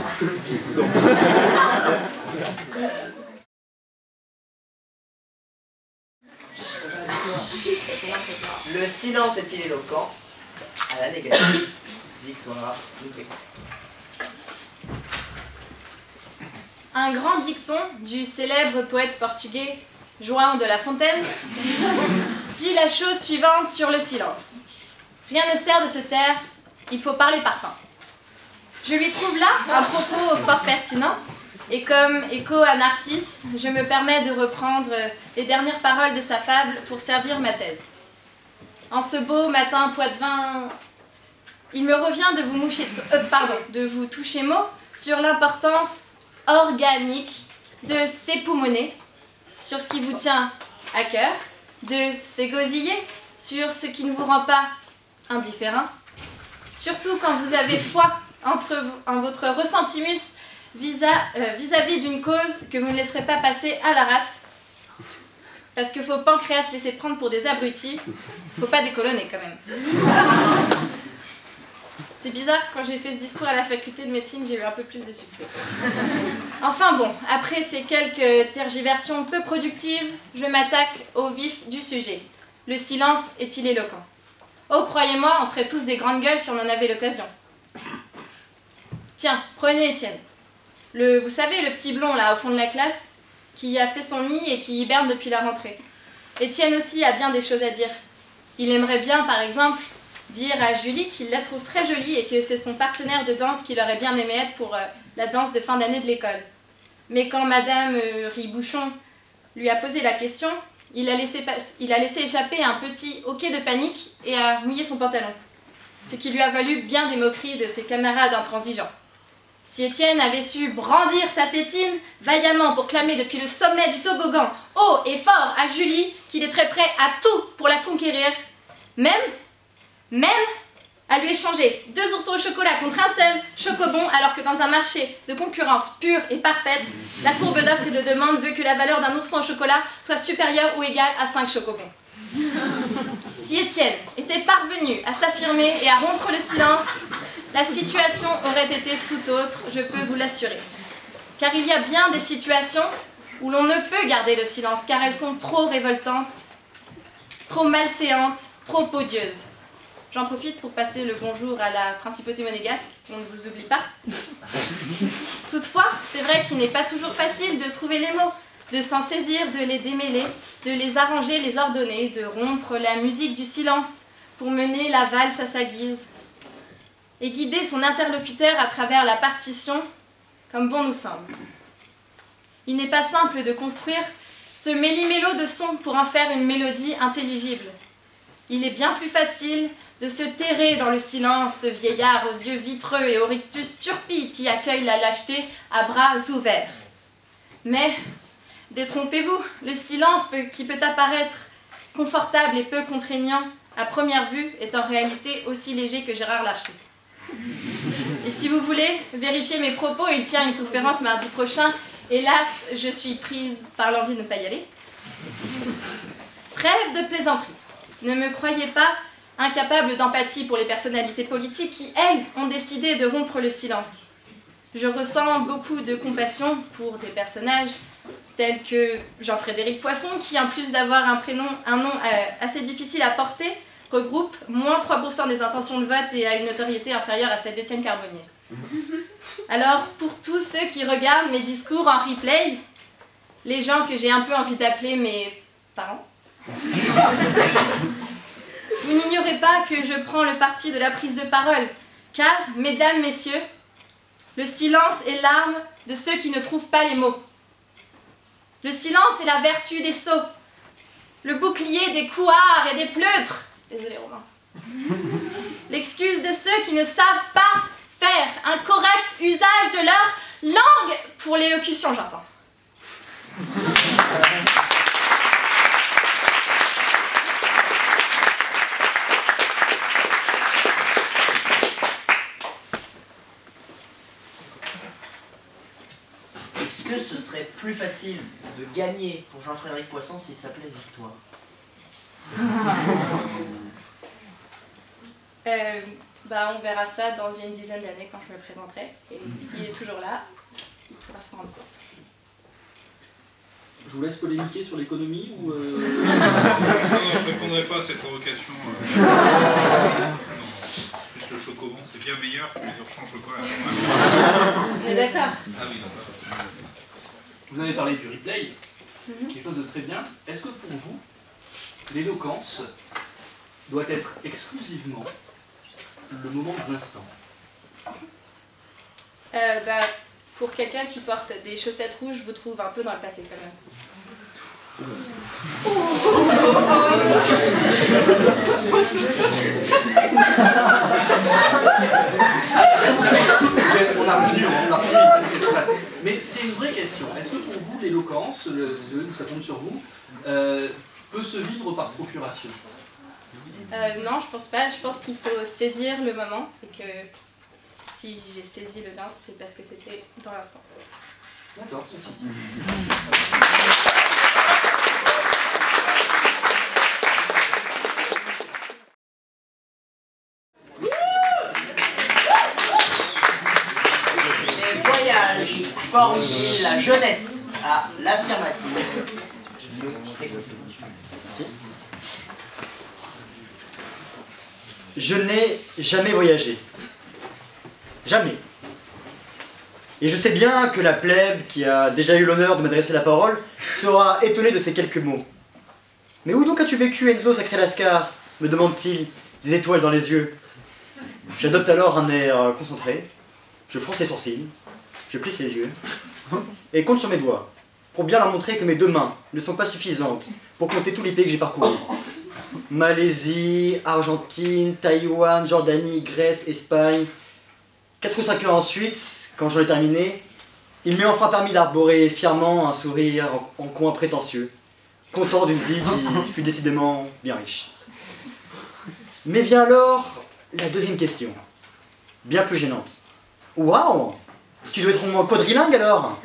Le silence est-il éloquent? À la négative. Victoire, nous t'écoutons. Un grand dicton du célèbre poète portugais João de La Fontaine dit la chose suivante sur le silence. Rien ne sert de se taire, il faut parler par pain. Je lui trouve là un propos fort pertinent, et comme écho à Narcisse, je me permets de reprendre les dernières paroles de sa fable pour servir ma thèse. En ce beau matin poitevin, il me revient de vous toucher mot sur l'importance organique de s'époumoner, sur ce qui vous tient à cœur, de s'égosiller sur ce qui ne vous rend pas indifférent, surtout quand vous avez foi en votre ressentimus vis-à-vis d'une cause que vous ne laisserez pas passer à la rate. Parce qu'il faut pancréas se laisser prendre pour des abrutis, faut pas décolonner quand même. C'est bizarre, quand j'ai fait ce discours à la faculté de médecine, j'ai eu un peu plus de succès. Enfin bon, après ces quelques tergiversions peu productives, je m'attaque au vif du sujet. Le silence est-il éloquent? Oh, croyez-moi, on serait tous des grandes gueules si on en avait l'occasion. Tiens, prenez Étienne. Vous savez, le petit blond là au fond de la classe, qui a fait son nid et qui hiberne depuis la rentrée. Étienne aussi a bien des choses à dire. Il aimerait bien, par exemple, dire à Julie qu'il la trouve très jolie et que c'est son partenaire de danse qu'il aurait bien aimé être pour la danse de fin d'année de l'école. Mais quand Madame Ribouchon lui a posé la question, il a laissé échapper un petit hoquet de panique et a mouillé son pantalon. Ce qui lui a valu bien des moqueries de ses camarades intransigeants. Si Étienne avait su brandir sa tétine vaillamment pour clamer depuis le sommet du toboggan haut et fort à Julie qu'il est très prêt à tout pour la conquérir, même à lui échanger 2 oursons au chocolat contre un seul chocobon, alors que dans un marché de concurrence pure et parfaite, la courbe d'offre et de demande veut que la valeur d'un ourson au chocolat soit supérieure ou égale à 5 chocobons. Si Étienne était parvenu à s'affirmer et à rompre le silence, la situation aurait été tout autre, je peux vous l'assurer. Car il y a bien des situations où l'on ne peut garder le silence, car elles sont trop révoltantes, trop malséantes, trop odieuses. J'en profite pour passer le bonjour à la principauté monégasque, on ne vous oublie pas. Toutefois, c'est vrai qu'il n'est pas toujours facile de trouver les mots, de s'en saisir, de les démêler, de les arranger, les ordonner, de rompre la musique du silence pour mener la valse à sa guise et guider son interlocuteur à travers la partition comme bon nous semble. Il n'est pas simple de construire ce méli-mélo de sons pour en faire une mélodie intelligible. Il est bien plus facile de se terrer dans le silence, ce vieillard aux yeux vitreux et au rictus turpide qui accueille la lâcheté à bras ouverts. Mais, détrompez-vous, le silence qui peut apparaître confortable et peu contraignant à première vue est en réalité aussi léger que Gérard Larcher. Et si vous voulez vérifier mes propos, il tient une conférence mardi prochain. Hélas, je suis prise par l'envie de ne pas y aller. Trêve de plaisanterie. Ne me croyez pas incapable d'empathie pour les personnalités politiques qui, elles, ont décidé de rompre le silence. Je ressens beaucoup de compassion pour des personnages tels que Jean-Frédéric Poisson, qui, en plus d'avoir un nom assez difficile à porter, regroupe moins 3% des intentions de vote et a une notoriété inférieure à celle d'Étienne Carbonnier. Alors, pour tous ceux qui regardent mes discours en replay, les gens que j'ai un peu envie d'appeler mes parents, vous n'ignorez pas que je prends le parti de la prise de parole, car, mesdames, messieurs, le silence est l'arme de ceux qui ne trouvent pas les mots. Le silence est la vertu des sots, le bouclier des couards et des pleutres. Désolé, Romain. L'excuse de ceux qui ne savent pas faire un correct usage de leur langue pour l'élocution, j'entends. Est-ce que ce serait plus facile de gagner pour Jean-Frédéric Poisson s'il s'appelait Victoire? On verra ça dans une dizaine d'années quand je me présenterai. Et s'il est toujours là, il pourra s'en rendre compte. Je vous laisse polémiquer sur l'économie ou... Non, je ne répondrai pas à cette provocation. Non. Plus le chocobon, c'est bien meilleur que les urchons au chocolat. On est d'accord. Ah oui, non. Vous avez parlé du replay, quelque chose de très bien. Est-ce que pour vous, l'éloquence doit être exclusivement le moment de l'instant? Pour quelqu'un qui porte des chaussettes rouges, je vous trouve un peu dans le passé quand même. On a retenu, mais c'est une vraie question. Est-ce que pour vous, l'éloquence, ça tombe sur vous, peut se vivre par procuration? Non, je pense pas. Je pense qu'il faut saisir le moment et que si j'ai saisi le lien, c'est parce que c'était dans l'instant. D'accord, merci. Les voyages forment-ils la jeunesse à l'affirmative? Merci. Je n'ai jamais voyagé. Jamais. Et je sais bien que la plèbe, qui a déjà eu l'honneur de m'adresser la parole, sera étonnée de ces quelques mots. Mais où donc as-tu vécu, Enzo Sacré Lascar me demande-t-il, des étoiles dans les yeux. J'adopte alors un air concentré, je fronce les sourcils, je plisse les yeux, et compte sur mes doigts, pour bien leur montrer que mes 2 mains ne sont pas suffisantes pour compter tous les pays que j'ai parcourus. Malaisie, Argentine, Taïwan, Jordanie, Grèce, Espagne. 4 ou 5 heures ensuite, quand j'en ai terminé, il m'est enfin permis d'arborer fièrement un sourire en coin prétentieux, content d'une vie qui fut décidément bien riche. Mais vient alors la deuxième question, bien plus gênante. Waouh! Tu dois être au moins quadrilingue alors?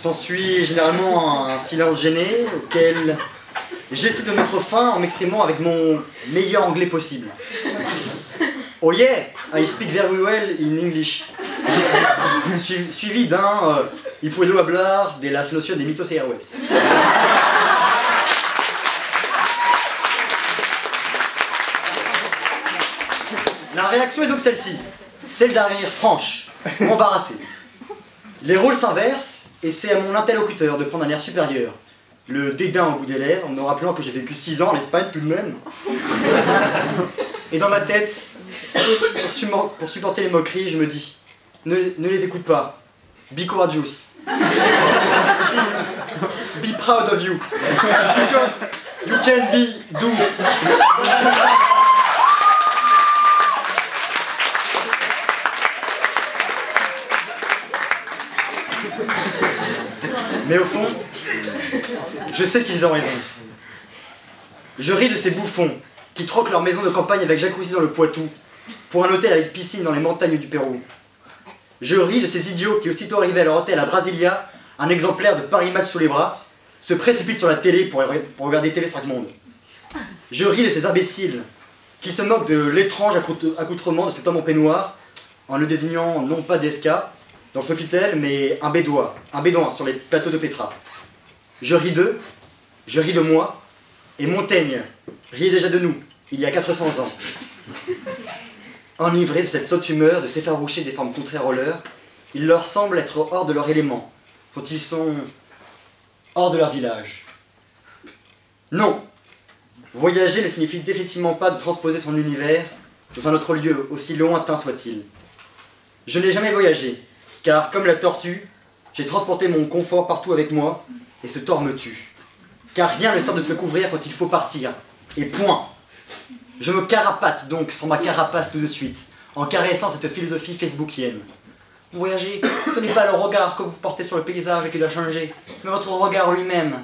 S'ensuit généralement un silence gêné auquel j'essaie de mettre fin en m'exprimant avec mon meilleur anglais possible. Oh yeah, I speak very well in English. Suivi d'un y puedo hablar de las nociones de mitos y héroes. La réaction est donc celle-ci, celle d'un rire franche, ou embarrassé. Les rôles s'inversent et c'est à mon interlocuteur de prendre un air supérieur, le dédain au bout des lèvres, en me rappelant que j'ai vécu 6 ans en Espagne tout de même. Et dans ma tête, pour supporter les moqueries, je me dis, ne les écoute pas, be courageous, be proud of you, because you can be do. Mais au fond, je sais qu'ils ont raison. Je ris de ces bouffons qui troquent leur maison de campagne avec jacuzzi dans le Poitou pour un hôtel avec piscine dans les montagnes du Pérou. Je ris de ces idiots qui, aussitôt arrivés à leur hôtel à Brasilia, un exemplaire de Paris Match sous les bras, se précipitent sur la télé pour regarder TV5 Monde. Je ris de ces imbéciles qui se moquent de l'étrange accoutrement de cet homme en peignoir en le désignant non pas d'Esca dans le Sofitel, mais un bédouin sur les plateaux de Petra. Je ris d'eux, je ris de moi, et Montaigne riait déjà de nous, il y a 400 ans. Enivrés de cette saute humeur, de s'effaroucher des formes contraires aux leurs, il leur semble être hors de leur élément, quand ils sont hors de leur village. Non, voyager ne signifie définitivement pas de transposer son univers dans un autre lieu, aussi lointain soit-il. Je n'ai jamais voyagé, car comme la tortue, j'ai transporté mon confort partout avec moi, et ce tort me tue. Car rien ne sert de se couvrir quand il faut partir, et point. Je me carapate donc sans ma carapace tout de suite, en caressant cette philosophie facebookienne. Voyager, ce n'est pas le regard que vous portez sur le paysage qui doit changer, mais votre regard lui-même.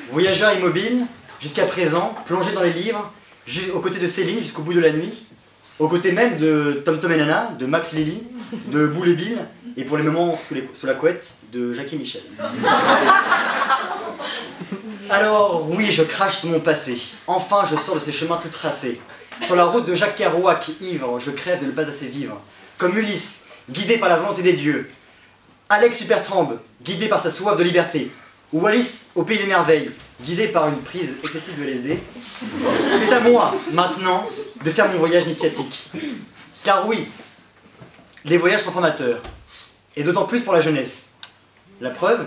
Voyageur immobile, jusqu'à présent, plongé dans les livres, aux côtés de Céline jusqu'au bout de la nuit, aux côtés même de Tom Tom et Nana, de Max Lily, de Boule et Bill, et pour les moments sous la couette, de Jackie Michel. Alors oui, je crache sur mon passé. Enfin, je sors de ces chemins tout tracés. Sur la route de Jacques Kerouac, ivre, je crève de ne pas assez vivre. Comme Ulysse, guidé par la volonté des dieux. Alex Supertrambe, guidé par sa soif de liberté. Ou Alice au pays des merveilles, guidé par une prise excessive de LSD. C'est à moi, maintenant, de faire mon voyage initiatique. Car oui, les voyages sont formateurs. Et d'autant plus pour la jeunesse. La preuve,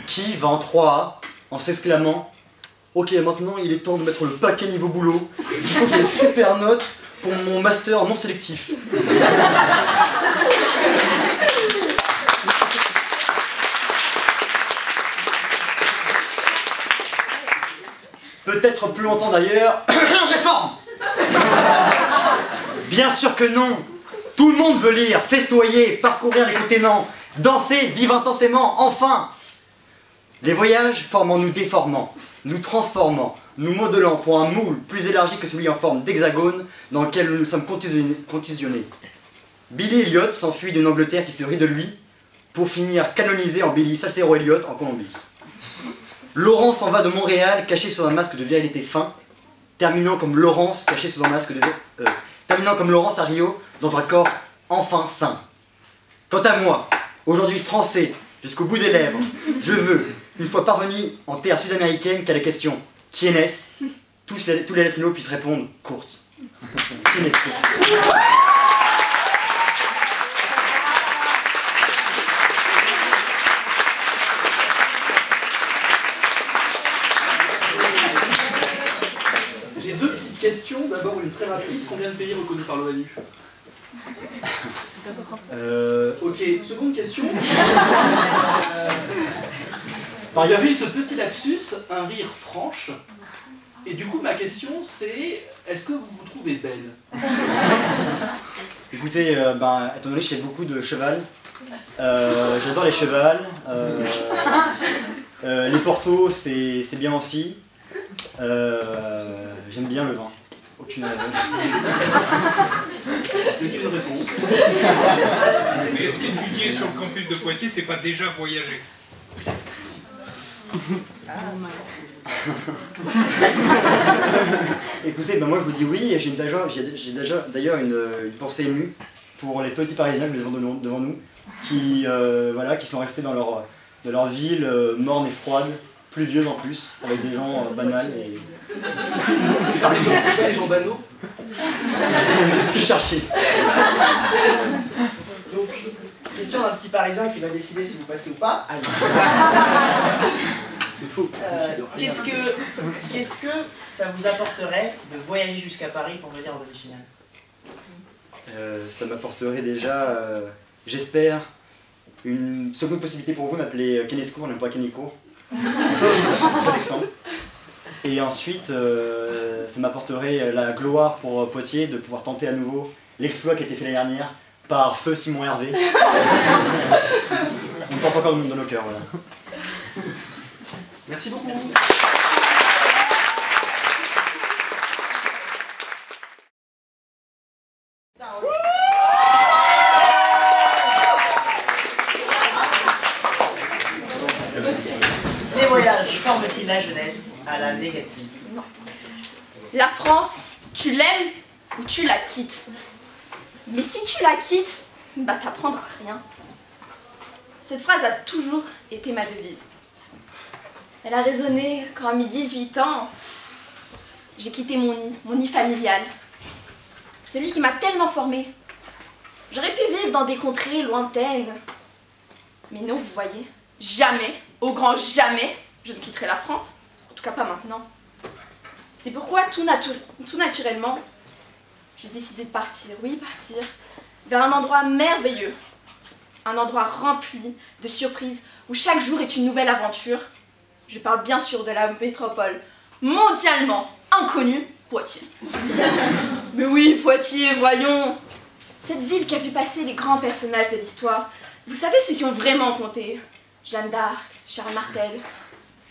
qui va en 3A en s'exclamant « Ok, maintenant il est temps de mettre le paquet niveau boulot, il faut que j'ai une super note pour mon master non sélectif. » Peut-être plus longtemps d'ailleurs, réforme. Bien sûr que non. Tout le monde veut lire, festoyer, parcourir les continents, Danser, vivre intensément, enfin. Les voyages forment en nous déformant, nous transformant, nous modelant pour un moule plus élargi que celui en forme d'hexagone dans lequel nous nous sommes contusionnés. Billy Elliot s'enfuit d'une Angleterre qui se rit de lui pour finir canonisé en Billy Salcero Elliot en Colombie. Laurent s'en va de Montréal caché sous un masque de virilité fin, terminant comme Laurence caché sous un masque de terminant comme Laurence à Rio dans un corps enfin sain. Quant à moi, aujourd'hui français jusqu'au bout des lèvres, je veux, une fois parvenu en terre sud-américaine, qu'à la question « Qui est-ce ?» tous les latinos puissent répondre courte. Qui est-ce ? J'ai deux petites questions. D'abord une très rapide. Combien de pays reconnus par l'ONU ? Ok, seconde question. Il y avait ce petit lapsus, un rire franche. Et du coup, ma question c'est, est-ce que vous vous trouvez belle ? Écoutez, étant donné que je fais beaucoup de cheval, j'adore les chevals. Les portos, c'est bien aussi. J'aime bien le vin. Aucune C'est une réponse. Mais est-ce qu'étudier sur le campus de Poitiers, c'est pas déjà voyager? Écoutez, moi je vous dis oui, et j'ai d'ailleurs une pensée émue pour les petits Parisiens que nous avons devant nous, qui sont restés dans leur ville morne et froide, pluvieuse en plus, avec des gens banals et... Les gens banaux. C'est ce que je cherchais. Donc, question d'un petit Parisien qui va décider si vous passez ou pas. C'est faux. Qu'est-ce que ça vous apporterait de voyager jusqu'à Paris pour venir en demi-finale? Ça m'apporterait déjà, j'espère, une seconde possibilité pour vous de m'appeler Kenesco, on n'aime pas Keniko. Et ensuite, ça m'apporterait la gloire pour Poitiers de pouvoir tenter à nouveau l'exploit qui a été fait l'année dernière par feu Simon Hervé. On le porte encore dans nos cœurs, voilà. Merci beaucoup. Merci. Les voyages forment-ils la jeunesse à la négative? Non. La France, tu l'aimes ou tu la quittes. Mais si tu la quittes, t'apprendras rien. Cette phrase a toujours été ma devise. Elle a résonné quand à mes 18 ans, j'ai quitté mon nid familial. Celui qui m'a tellement formée. J'aurais pu vivre dans des contrées lointaines. Mais non, vous voyez, jamais, au grand jamais, je ne quitterai la France. En tout cas pas maintenant. C'est pourquoi tout naturellement, j'ai décidé de partir, vers un endroit merveilleux. Un endroit rempli de surprises où chaque jour est une nouvelle aventure. Je parle bien sûr de la métropole mondialement inconnue, Poitiers. Mais oui, Poitiers, voyons. Cette ville qui a vu passer les grands personnages de l'histoire. Vous savez ceux qui ont vraiment compté? Jeanne d'Arc, Charles Martel,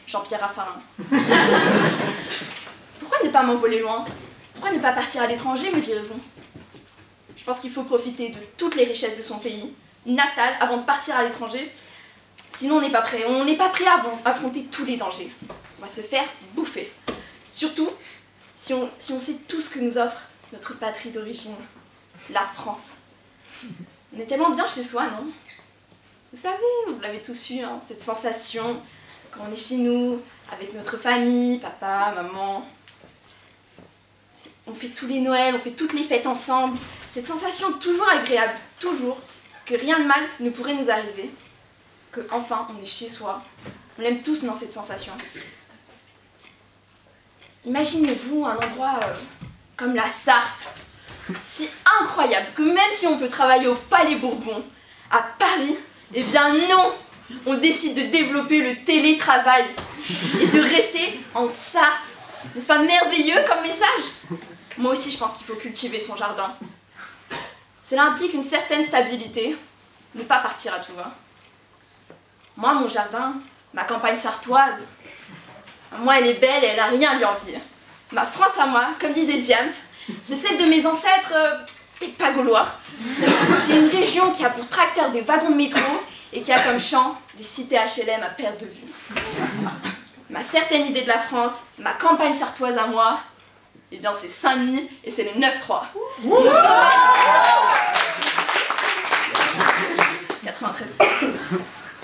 Jean-Pierre Raffarin. Pourquoi ne pas m'envoler loin? Pourquoi ne pas partir à l'étranger, me direz-vous? Je pense qu'il faut profiter de toutes les richesses de son pays natal avant de partir à l'étranger. Sinon on n'est pas prêt. On n'est pas prêt à affronter tous les dangers. On va se faire bouffer. Surtout si on sait tout ce que nous offre notre patrie d'origine, la France. On est tellement bien chez soi, non? Vous savez, vous l'avez tous eu, hein, cette sensation quand on est chez nous, avec notre famille, papa, maman. On fait tous les Noëls, on fait toutes les fêtes ensemble. Cette sensation toujours agréable, toujours, que rien de mal ne pourrait nous arriver. Que enfin on est chez soi. On l'aime tous dans cette sensation. Imaginez-vous un endroit comme la Sarthe, si incroyable que même si on peut travailler au Palais Bourbon, à Paris, eh bien non, on décide de développer le télétravail et de rester en Sarthe. N'est-ce pas merveilleux comme message? Moi aussi je pense qu'il faut cultiver son jardin. Cela implique une certaine stabilité, ne pas partir à tout va. Moi, mon jardin, ma campagne sartoise, moi, elle est belle et elle n'a rien à lui envier. Ma France à moi, comme disait Diams, c'est celle de mes ancêtres, peut-être pas gaulois. C'est une région qui a pour tracteur des wagons de métro et qui a comme champ des cités HLM à perte de vue. Ma certaine idée de la France, ma campagne sartoise à moi, eh bien c'est Saint-Denis et c'est les 9-3. 93.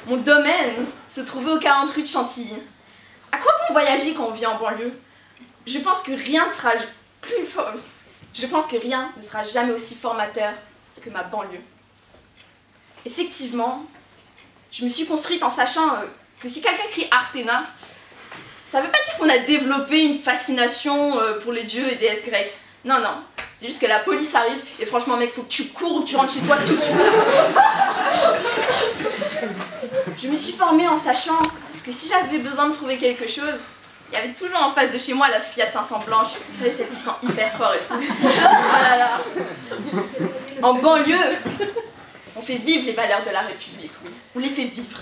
Mon domaine se trouvait au 40 rue de Chantilly. À quoi bon voyager quand on vit en banlieue? Je pense que rien ne sera jamais aussi formateur que ma banlieue. Effectivement, je me suis construite en sachant que si quelqu'un crie Arthéna, ça veut pas dire qu'on a développé une fascination pour les dieux et déesses grecques. Non, non. C'est juste que la police arrive et franchement, mec, faut que tu cours ou que tu rentres chez toi tout de suite. Je me suis formée en sachant que si j'avais besoin de trouver quelque chose, il y avait toujours en face de chez moi la Fiat 500 blanche. Vous savez, celle qui sent hyper fort et tout. Oh là là. En banlieue, on fait vivre les valeurs de la République, oui. On les fait vivre.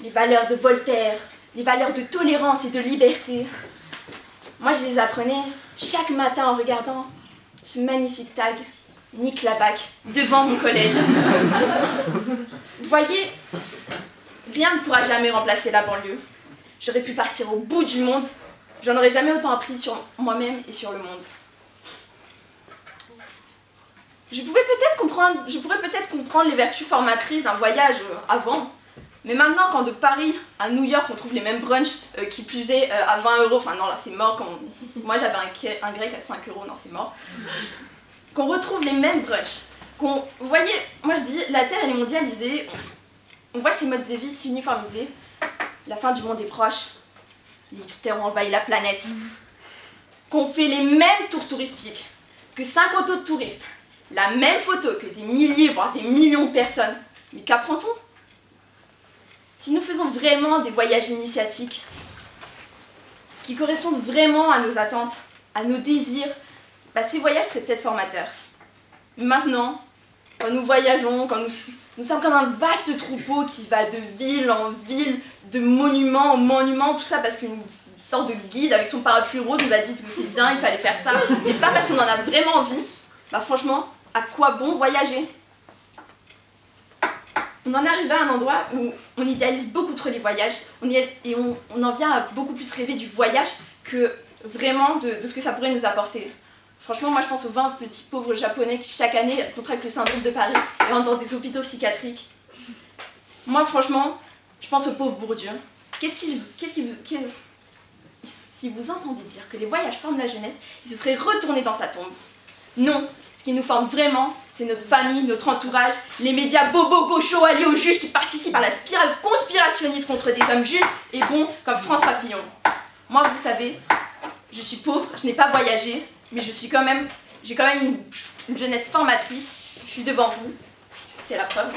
Les valeurs de Voltaire, les valeurs de tolérance et de liberté. Moi, je les apprenais chaque matin en regardant ce magnifique tag « Nique la BAC » devant mon collège. Vous voyez, rien ne pourra jamais remplacer la banlieue. J'aurais pu partir au bout du monde, j'en aurais jamais autant appris sur moi-même et sur le monde. Je pourrais peut-être comprendre les vertus formatrices d'un voyage avant, mais maintenant, quand de Paris à New York, on trouve les mêmes brunchs, qui plus est à 20 €, enfin non, là c'est mort, moi j'avais un grec à 5 €, non c'est mort, qu'on retrouve les mêmes brunchs, vous voyez, moi je dis, la Terre elle est mondialisée, on voit ces modes de vie s'uniformiser, la fin du monde est proche, les hipsters ont envahi la planète, qu'on fait les mêmes tours touristiques, que 50 autres touristes, la même photo que des milliers, voire des millions de personnes, mais qu'apprend-on ? Si nous faisons vraiment des voyages initiatiques qui correspondent vraiment à nos attentes, à nos désirs, bah ces voyages seraient peut-être formateurs. Mais maintenant, quand nous voyageons, quand nous sommes comme un vaste troupeau qui va de ville en ville, de monument en monument, tout ça parce qu'une sorte de guide avec son parapluie rose nous a dit que c'est bien, il fallait faire ça, et pas parce qu'on en a vraiment envie, bah franchement, à quoi bon voyager ? On en est arrivé à un endroit où on idéalise beaucoup trop les voyages et on en vient à beaucoup plus rêver du voyage que vraiment de ce que ça pourrait nous apporter. Franchement, moi je pense aux 20 petits pauvres japonais qui chaque année contractent le syndrome de Paris et rentrent dans des hôpitaux psychiatriques. Moi franchement, je pense au pauvre Bourdieu. Si vous entendez dire que les voyages forment la jeunesse, il se serait retourné dans sa tombe. Non. Ce qui nous forme vraiment, c'est notre famille, notre entourage, les médias bobos gauchos alliés aux juges qui participent à la spirale conspirationniste contre des hommes justes et bons comme François Fillon. Moi, vous savez, je suis pauvre, je n'ai pas voyagé, mais j'ai quand même une jeunesse formatrice. Je suis devant vous, c'est la preuve.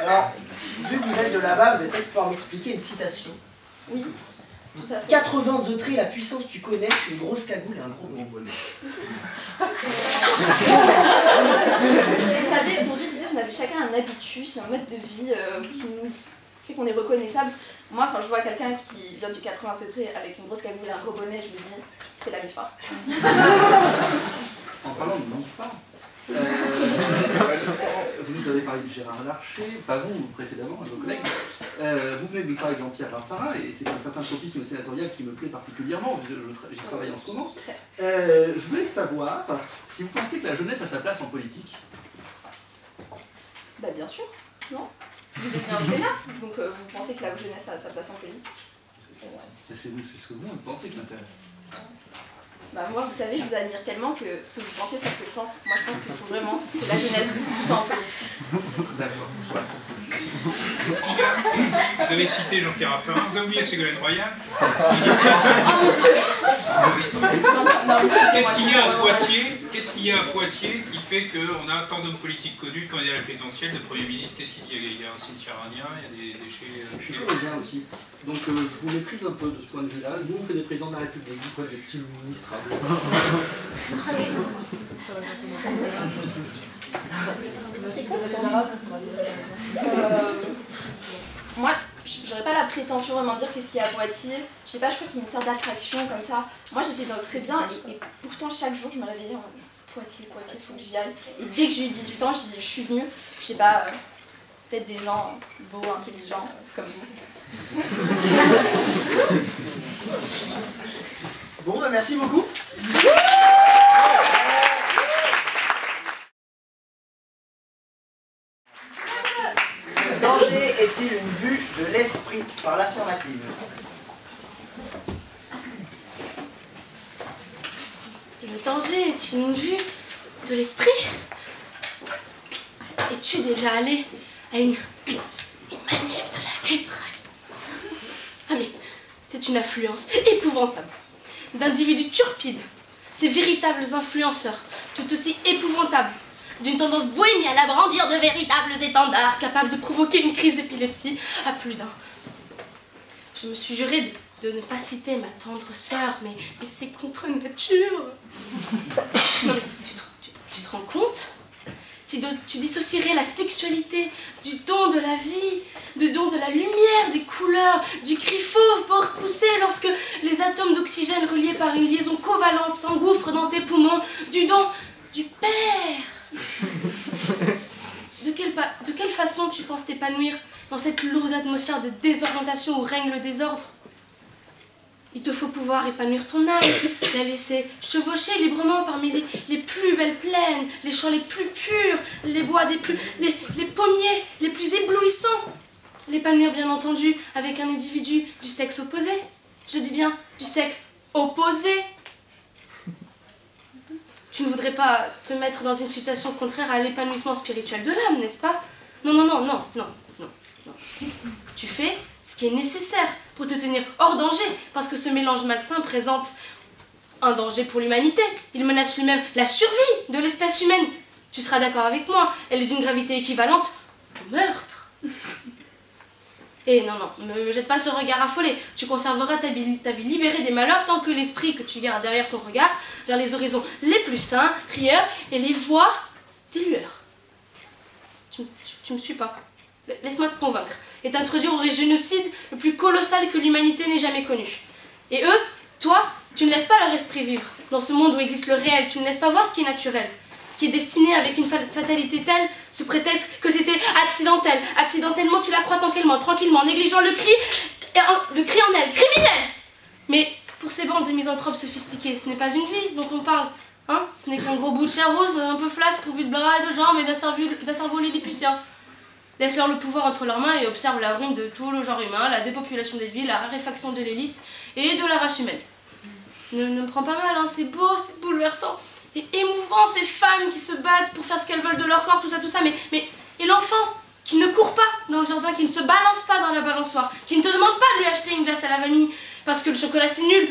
Alors, vu que vous êtes de là-bas, vous allez peut-être pouvoir m'expliquer une citation. Oui. 80 œutrés, la puissance tu connais, je suis une grosse cagoule et un gros bonnet. Vous savez, aujourd'hui, on avait chacun un habitus, un mode de vie qui nous fait qu'on est reconnaissable. Moi, quand je vois quelqu'un qui vient du 80 œutrés avec une grosse cagoule et un gros bonnet, je me dis, c'est la MIFA. En parlant de MIFA, vous nous avez parlé de Gérard Larcher, pas vous précédemment, vos collègues. Vous venez de nous parler de Jean-Pierre Raffarin, et c'est un certain tropisme sénatorial qui me plaît particulièrement, j'y travaille en ce moment. Je voulais savoir si vous pensez que la jeunesse a sa place en politique. Bah bien sûr, non. Vous êtes bien au Sénat, donc vous pensez que la jeunesse a sa place en politique. C'est ce que vous pensez qui m'intéresse. Bah moi, vous savez, je vous admire tellement que ce que vous pensez, c'est ce que je pense. Moi, je pense qu'il faut vraiment que la jeunesse soit en politique. D'accord. Qu'est-ce qu'il y a ? Vous avez cité Jean-Pierre Raffarin, vous avez oublié Ségolène Royal. Oh mon Dieu ! Qu'est-ce qu'il y a à Poitiers ? qu'est-ce qu'il y a à Poitiers qui fait qu'on a tant d'hommes politiques connus quand il y a la présidentielle, de Premier ministre? Qu'est-ce qu'il y a? Il y a un cimetière indien, il y a des déchets... Je suis indien aussi. Donc je vous méprise un peu de ce point de vue-là. Nous, on fait des présidents de la République, vous faites des petits ministrables. Moi, j'aurais pas la prétention vraiment de dire qu'est-ce qu'il y a à Poitiers. Je sais pas, je crois qu'il y a une sorte d'attraction comme ça. Moi, j'étais très bien et pourtant chaque jour, je me réveillais en Poitiers, faut que j'y aille. Et dès que j'ai eu 18 ans, je suis venue, je sais pas, peut-être des gens beaux, intelligents, comme vous. Bon, bah merci beaucoup. Le danger est-il une vue de l'esprit par l'affirmative? Le danger est une vue de l'esprit? Es-tu déjà allé à une manif de la Gay Pride? Ah mais c'est une affluence épouvantable d'individus turpides, ces véritables influenceurs, tout aussi épouvantables, d'une tendance bohémienne à brandir de véritables étendards capables de provoquer une crise d'épilepsie à plus d'un. Je me suis juré de ne pas citer ma tendre sœur, mais c'est contre nature. Non mais tu te rends compte? Tu dissocierais la sexualité du don de la vie, du don de la lumière, des couleurs, du cri fauve pour pousser lorsque les atomes d'oxygène reliés par une liaison covalente s'engouffrent dans tes poumons, du don du Père. De quelle façon tu penses t'épanouir dans cette lourde atmosphère de désorientation où règne le désordre? Il te faut pouvoir épanouir ton âme, la laisser chevaucher librement parmi les plus belles plaines, les champs les plus purs, les bois les pommiers les plus éblouissants. L'épanouir bien entendu avec un individu du sexe opposé. Je dis bien du sexe opposé. Tu ne voudrais pas te mettre dans une situation contraire à l'épanouissement spirituel de l'âme, n'est-ce pas? Non. Tu fais ce qui est nécessaire pour te tenir hors danger, parce que ce mélange malsain présente un danger pour l'humanité. Il menace lui-même la survie de l'espèce humaine. Tu seras d'accord avec moi, elle est d'une gravité équivalente au meurtre. Et non, ne me jette pas ce regard affolé. Tu conserveras ta vie libérée des malheurs tant que l'esprit que tu gardes derrière ton regard vers les horizons les plus saints, rieurs et les voies des lueurs. Tu me suis pas? Laisse-moi te convaincre et t'introduire au génocide le plus colossal que l'humanité n'ait jamais connu. Et eux, toi, tu ne laisses pas leur esprit vivre. Dans ce monde où existe le réel, tu ne laisses pas voir ce qui est naturel. Ce qui est destiné avec une fatalité telle, sous prétexte que c'était accidentel. Accidentellement, tu la crois tranquillement, négligeant le cri en elle, criminel. Mais pour ces bandes de misanthropes sophistiqués, ce n'est pas une vie dont on parle. Hein, ce n'est qu'un gros bout de chair rose, un peu flasque, pourvu de bras et de jambes et d'un cerveau lilliputien. Laisse-leur le pouvoir entre leurs mains et observe la ruine de tout le genre humain, la dépopulation des villes, la raréfaction de l'élite et de la race humaine. Ne me prends pas mal, hein, c'est beau, c'est bouleversant et émouvant, ces femmes qui se battent pour faire ce qu'elles veulent de leur corps, tout ça, mais et l'enfant qui ne court pas dans le jardin, qui ne se balance pas dans la balançoire, qui ne te demande pas de lui acheter une glace à la vanille parce que le chocolat c'est nul.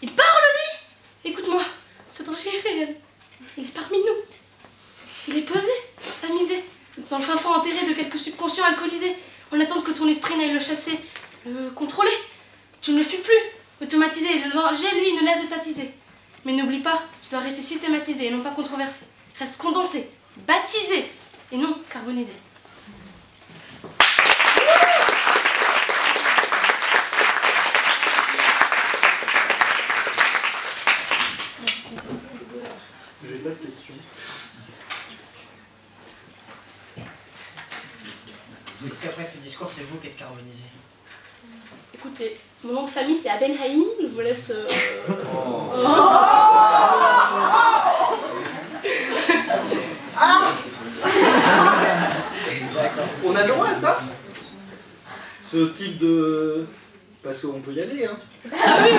Il parle, lui. Écoute-moi, ce danger est réel. Il est parmi nous. Il est posé, tamisé, dans le fin fond enterré de quelques subconscients alcoolisés, en attendant que ton esprit n'aille le chasser, le contrôler. Tu ne le fuis plus, automatisé, le danger, lui, ne laisse de t'attiser. Mais n'oublie pas, tu dois rester systématisé et non pas controversé. Reste condensé, baptisé et non carbonisé. J'ai pas de questions. Est-ce qu'après ce discours, c'est vous qui êtes carbonisé? Écoutez, mon nom de famille c'est Abenhaïm, je vous laisse... On a le droit à ça? Ce type de... Parce qu'on peut y aller, hein. Ah oui,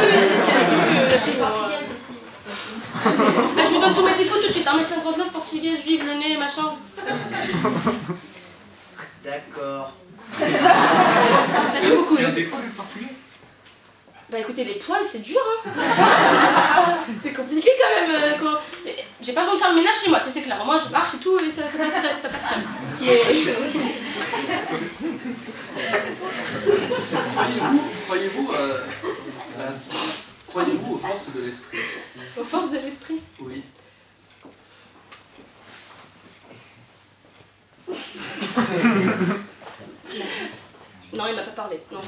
c'est portugaise ici. Je vous donne tous mes défauts tout de suite, 1m59, portugaise, juive, le nez, machin. D'accord. Ça fait beaucoup, C'est un défaut du portugais. Bah écoutez, les poils c'est dur, hein. C'est compliqué quand même. J'ai pas besoin de faire le ménage chez moi, ça c'est clair. Moi je marche et tout et ça passe très bien. Croyez-vous aux forces de l'esprit? Aux forces de l'esprit? Oui. Non, il m'a pas parlé. Non.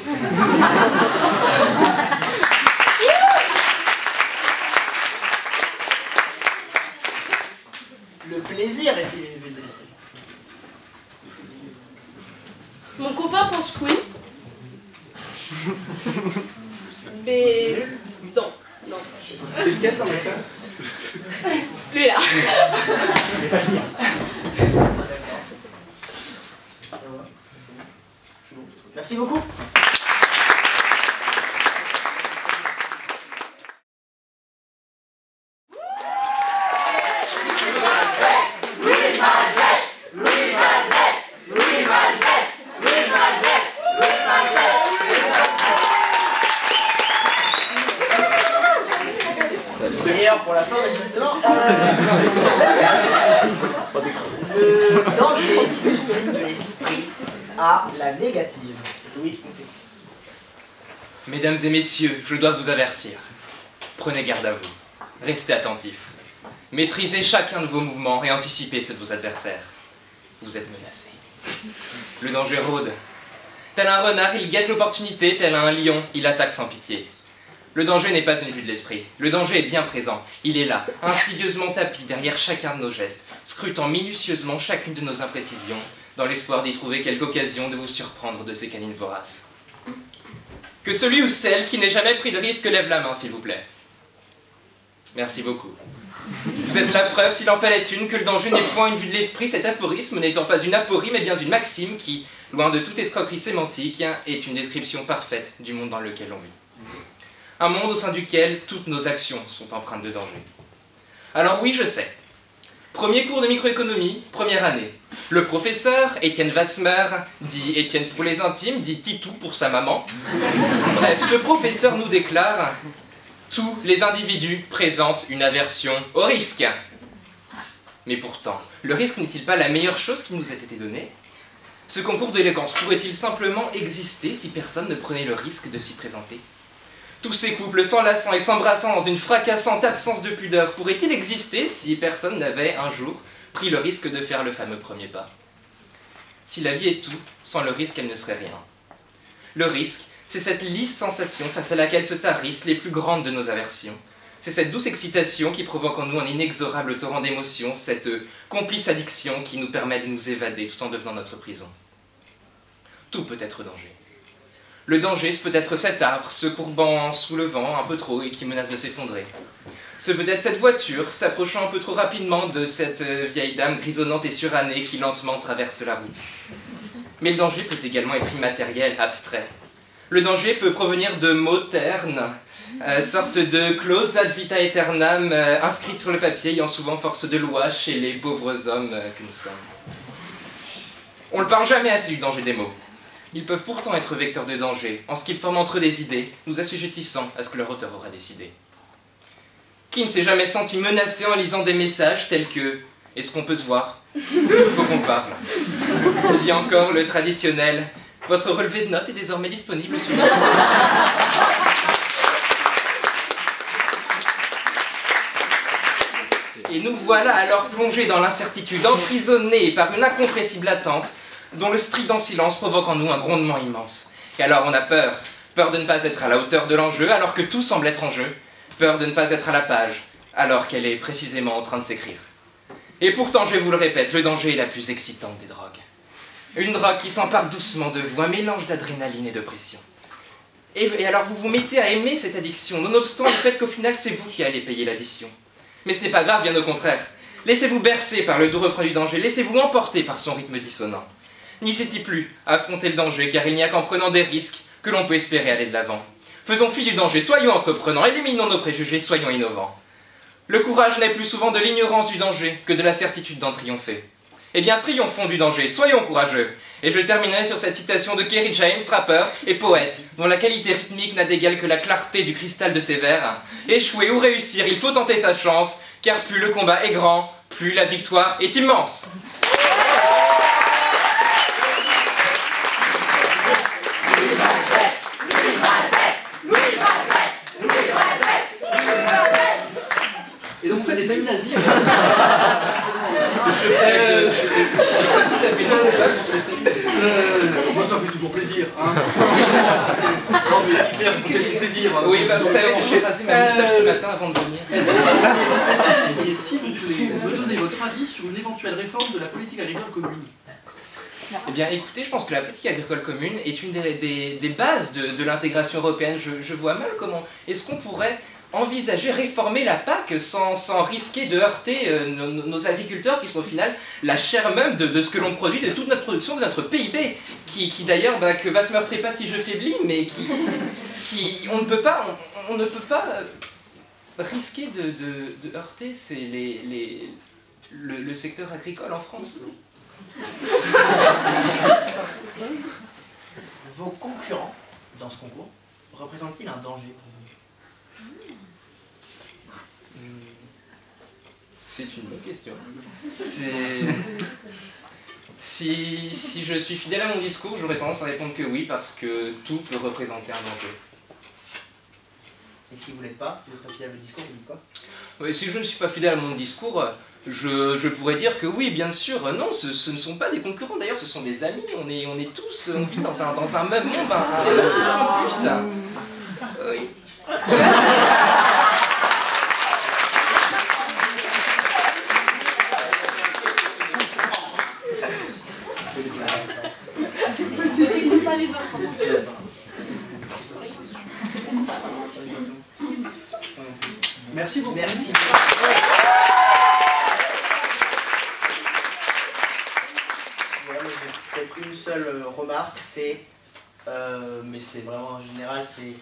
Le plaisir est-il une vue de l'esprit? Mon copain pense que oui. Mais non, non. C'est lequel dans la salle? Lui là. Merci beaucoup. C'est meilleur pour la fin, manifestement. Le danger est une vue de l'esprit à la négative. Oui. Mesdames et messieurs, je dois vous avertir. Prenez garde à vous. Restez attentifs. Maîtrisez chacun de vos mouvements et anticipez ceux de vos adversaires. Vous êtes menacés. Le danger rôde. Tel un renard, il guette l'opportunité, tel un lion, il attaque sans pitié. Le danger n'est pas une vue de l'esprit. Le danger est bien présent. Il est là, insidieusement tapis derrière chacun de nos gestes, scrutant minutieusement chacune de nos imprécisions, dans l'espoir d'y trouver quelque occasion de vous surprendre de ses canines voraces. Que celui ou celle qui n'ait jamais pris de risque lève la main, s'il vous plaît. Merci beaucoup. Vous êtes la preuve, s'il en fallait une, que le danger n'est point une vue de l'esprit, cet aphorisme n'étant pas une aporie, mais bien une maxime qui, loin de toute escroquerie sémantique, est une description parfaite du monde dans lequel on vit. Un monde au sein duquel toutes nos actions sont empreintes de danger. Alors oui, je sais. Premier cours de microéconomie, première année. Le professeur, Étienne Vasmer, dit Étienne pour les intimes, dit Titou pour sa maman. Bref, ce professeur nous déclare « Tous les individus présentent une aversion au risque ». Mais pourtant, le risque n'est-il pas la meilleure chose qui nous ait été donnée? Ce concours d'élégance pourrait-il simplement exister si personne ne prenait le risque de s'y présenter? Tous ces couples s'enlaçant et s'embrassant dans une fracassante absence de pudeur pourraient-ils exister si personne n'avait un jour pris le risque de faire le fameux premier pas? Si la vie est tout, sans le risque elle ne serait rien. Le risque, c'est cette lisse sensation face à laquelle se tarissent les plus grandes de nos aversions. C'est cette douce excitation qui provoque en nous un inexorable torrent d'émotions, cette complice addiction qui nous permet de nous évader tout en devenant notre prison. Tout peut être danger. Le danger, c'est peut-être cet arbre se courbant sous le vent un peu trop et qui menace de s'effondrer. C'est peut-être cette voiture s'approchant un peu trop rapidement de cette vieille dame grisonnante et surannée qui lentement traverse la route. Mais le danger peut également être immatériel, abstrait. Le danger peut provenir de mots ternes, sorte de clause ad vita aeternam inscrite sur le papier ayant souvent force de loi chez les pauvres hommes que nous sommes. On ne parle jamais assez du danger des mots. Ils peuvent pourtant être vecteurs de danger, en ce qu'ils forment entre eux des idées, nous assujettissant à ce que leur auteur aura décidé. Qui ne s'est jamais senti menacé en lisant des messages tels que « Est-ce qu'on peut se voir ? Il faut qu'on parle. » Si encore le traditionnel « Votre relevé de notes est désormais disponible sur notre... » Et nous voilà alors plongés dans l'incertitude, emprisonnés par une incompressible attente, dont le strident silence provoque en nous un grondement immense. Et alors on a peur. Peur de ne pas être à la hauteur de l'enjeu, alors que tout semble être en jeu. Peur de ne pas être à la page, alors qu'elle est précisément en train de s'écrire. Et pourtant, je vous le répète, le danger est la plus excitante des drogues. Une drogue qui s'empare doucement de vous, un mélange d'adrénaline et de pression. Et alors vous vous mettez à aimer cette addiction, nonobstant le fait qu'au final, c'est vous qui allez payer l'addition. Mais ce n'est pas grave, bien au contraire. Laissez-vous bercer par le doux refrain du danger, laissez-vous emporter par son rythme dissonant. N'hésitez plus à affronter le danger, car il n'y a qu'en prenant des risques que l'on peut espérer aller de l'avant. Faisons fi du danger, soyons entreprenants, éliminons nos préjugés, soyons innovants. Le courage naît plus souvent de l'ignorance du danger que de la certitude d'en triompher. Eh bien, triomphons du danger, soyons courageux. Et je terminerai sur cette citation de Kerry James, rappeur et poète, dont la qualité rythmique n'a d'égal que la clarté du cristal de ses vers. Échouer ou réussir, il faut tenter sa chance, car plus le combat est grand, plus la victoire est immense. Et donc vous faites des amis nazis. Moi ça fait toujours plaisir. Hein. Non mais Hitler écoutez son plaisir. Oui, bah vous savez, j'ai rasé ma moustache ce matin avant de venir. Est-ce que vous pourriez, s'il vous plaît, me donner votre avis sur une éventuelle réforme de la politique agricole commune? Eh bien, écoutez, je pense que la politique agricole commune est une des bases de l'intégration européenne. Je vois mal comment est-ce qu'on pourrait envisager réformer la PAC sans risquer de heurter nos agriculteurs qui sont au final la chair même de ce que l'on produit, de toute notre production, de notre PIB, qui d'ailleurs, que va se meurtrer pas si je faiblis, mais on ne peut pas risquer de heurter le secteur agricole en France. Vos concurrents dans ce concours représentent-ils un danger pour vous? C'est une bonne question. Si je suis fidèle à mon discours, j'aurais tendance à répondre que oui, parce que tout peut représenter un danger. Et si vous n'êtes pas fidèle à votre discours, vous dites quoi? Oui, si je ne suis pas fidèle à mon discours, je pourrais dire que oui, bien sûr, non, ce ne sont pas des concurrents, d'ailleurs, ce sont des amis, on est tous, on vit dans un même monde, en plus. Oui. Merci beaucoup. Merci. Voilà, moi, j'ai peut-être une seule remarque, c'est, mais c'est vraiment en général, c'est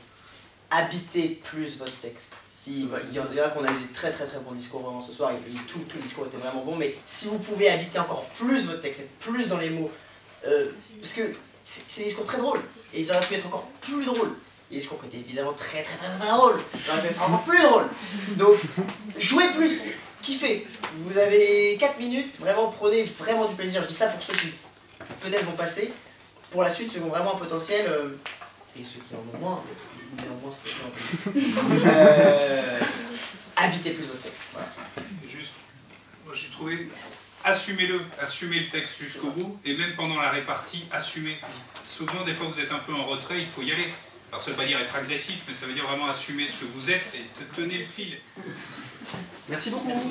habiter plus votre texte. Il y en a qu'on a eu des très bons discours vraiment ce soir, et tout le discours était vraiment bon, mais si vous pouvez habiter encore plus votre texte, être plus dans les mots, parce que c'est des discours très drôles, et ils auraient pu être encore plus drôles. Et des discours qui étaient évidemment très drôles, ils auraient pu être encore plus drôles. Donc, jouez plus, kiffez. Vous avez 4 minutes, vraiment prenez vraiment du plaisir. Je dis ça pour ceux qui peut-être vont passer. Pour la suite, ceux qui ont vraiment un potentiel, et ceux qui en ont moins, habitez plus votre texte. Voilà. Juste, moi j'ai trouvé, assumez-le, assumez le texte jusqu'au bout, et même pendant la répartie, assumez. Souvent, des fois, vous êtes un peu en retrait, il faut y aller. Alors ça ne veut pas dire être agressif, mais ça veut dire vraiment assumer ce que vous êtes et tenez le fil. Merci beaucoup. Merci.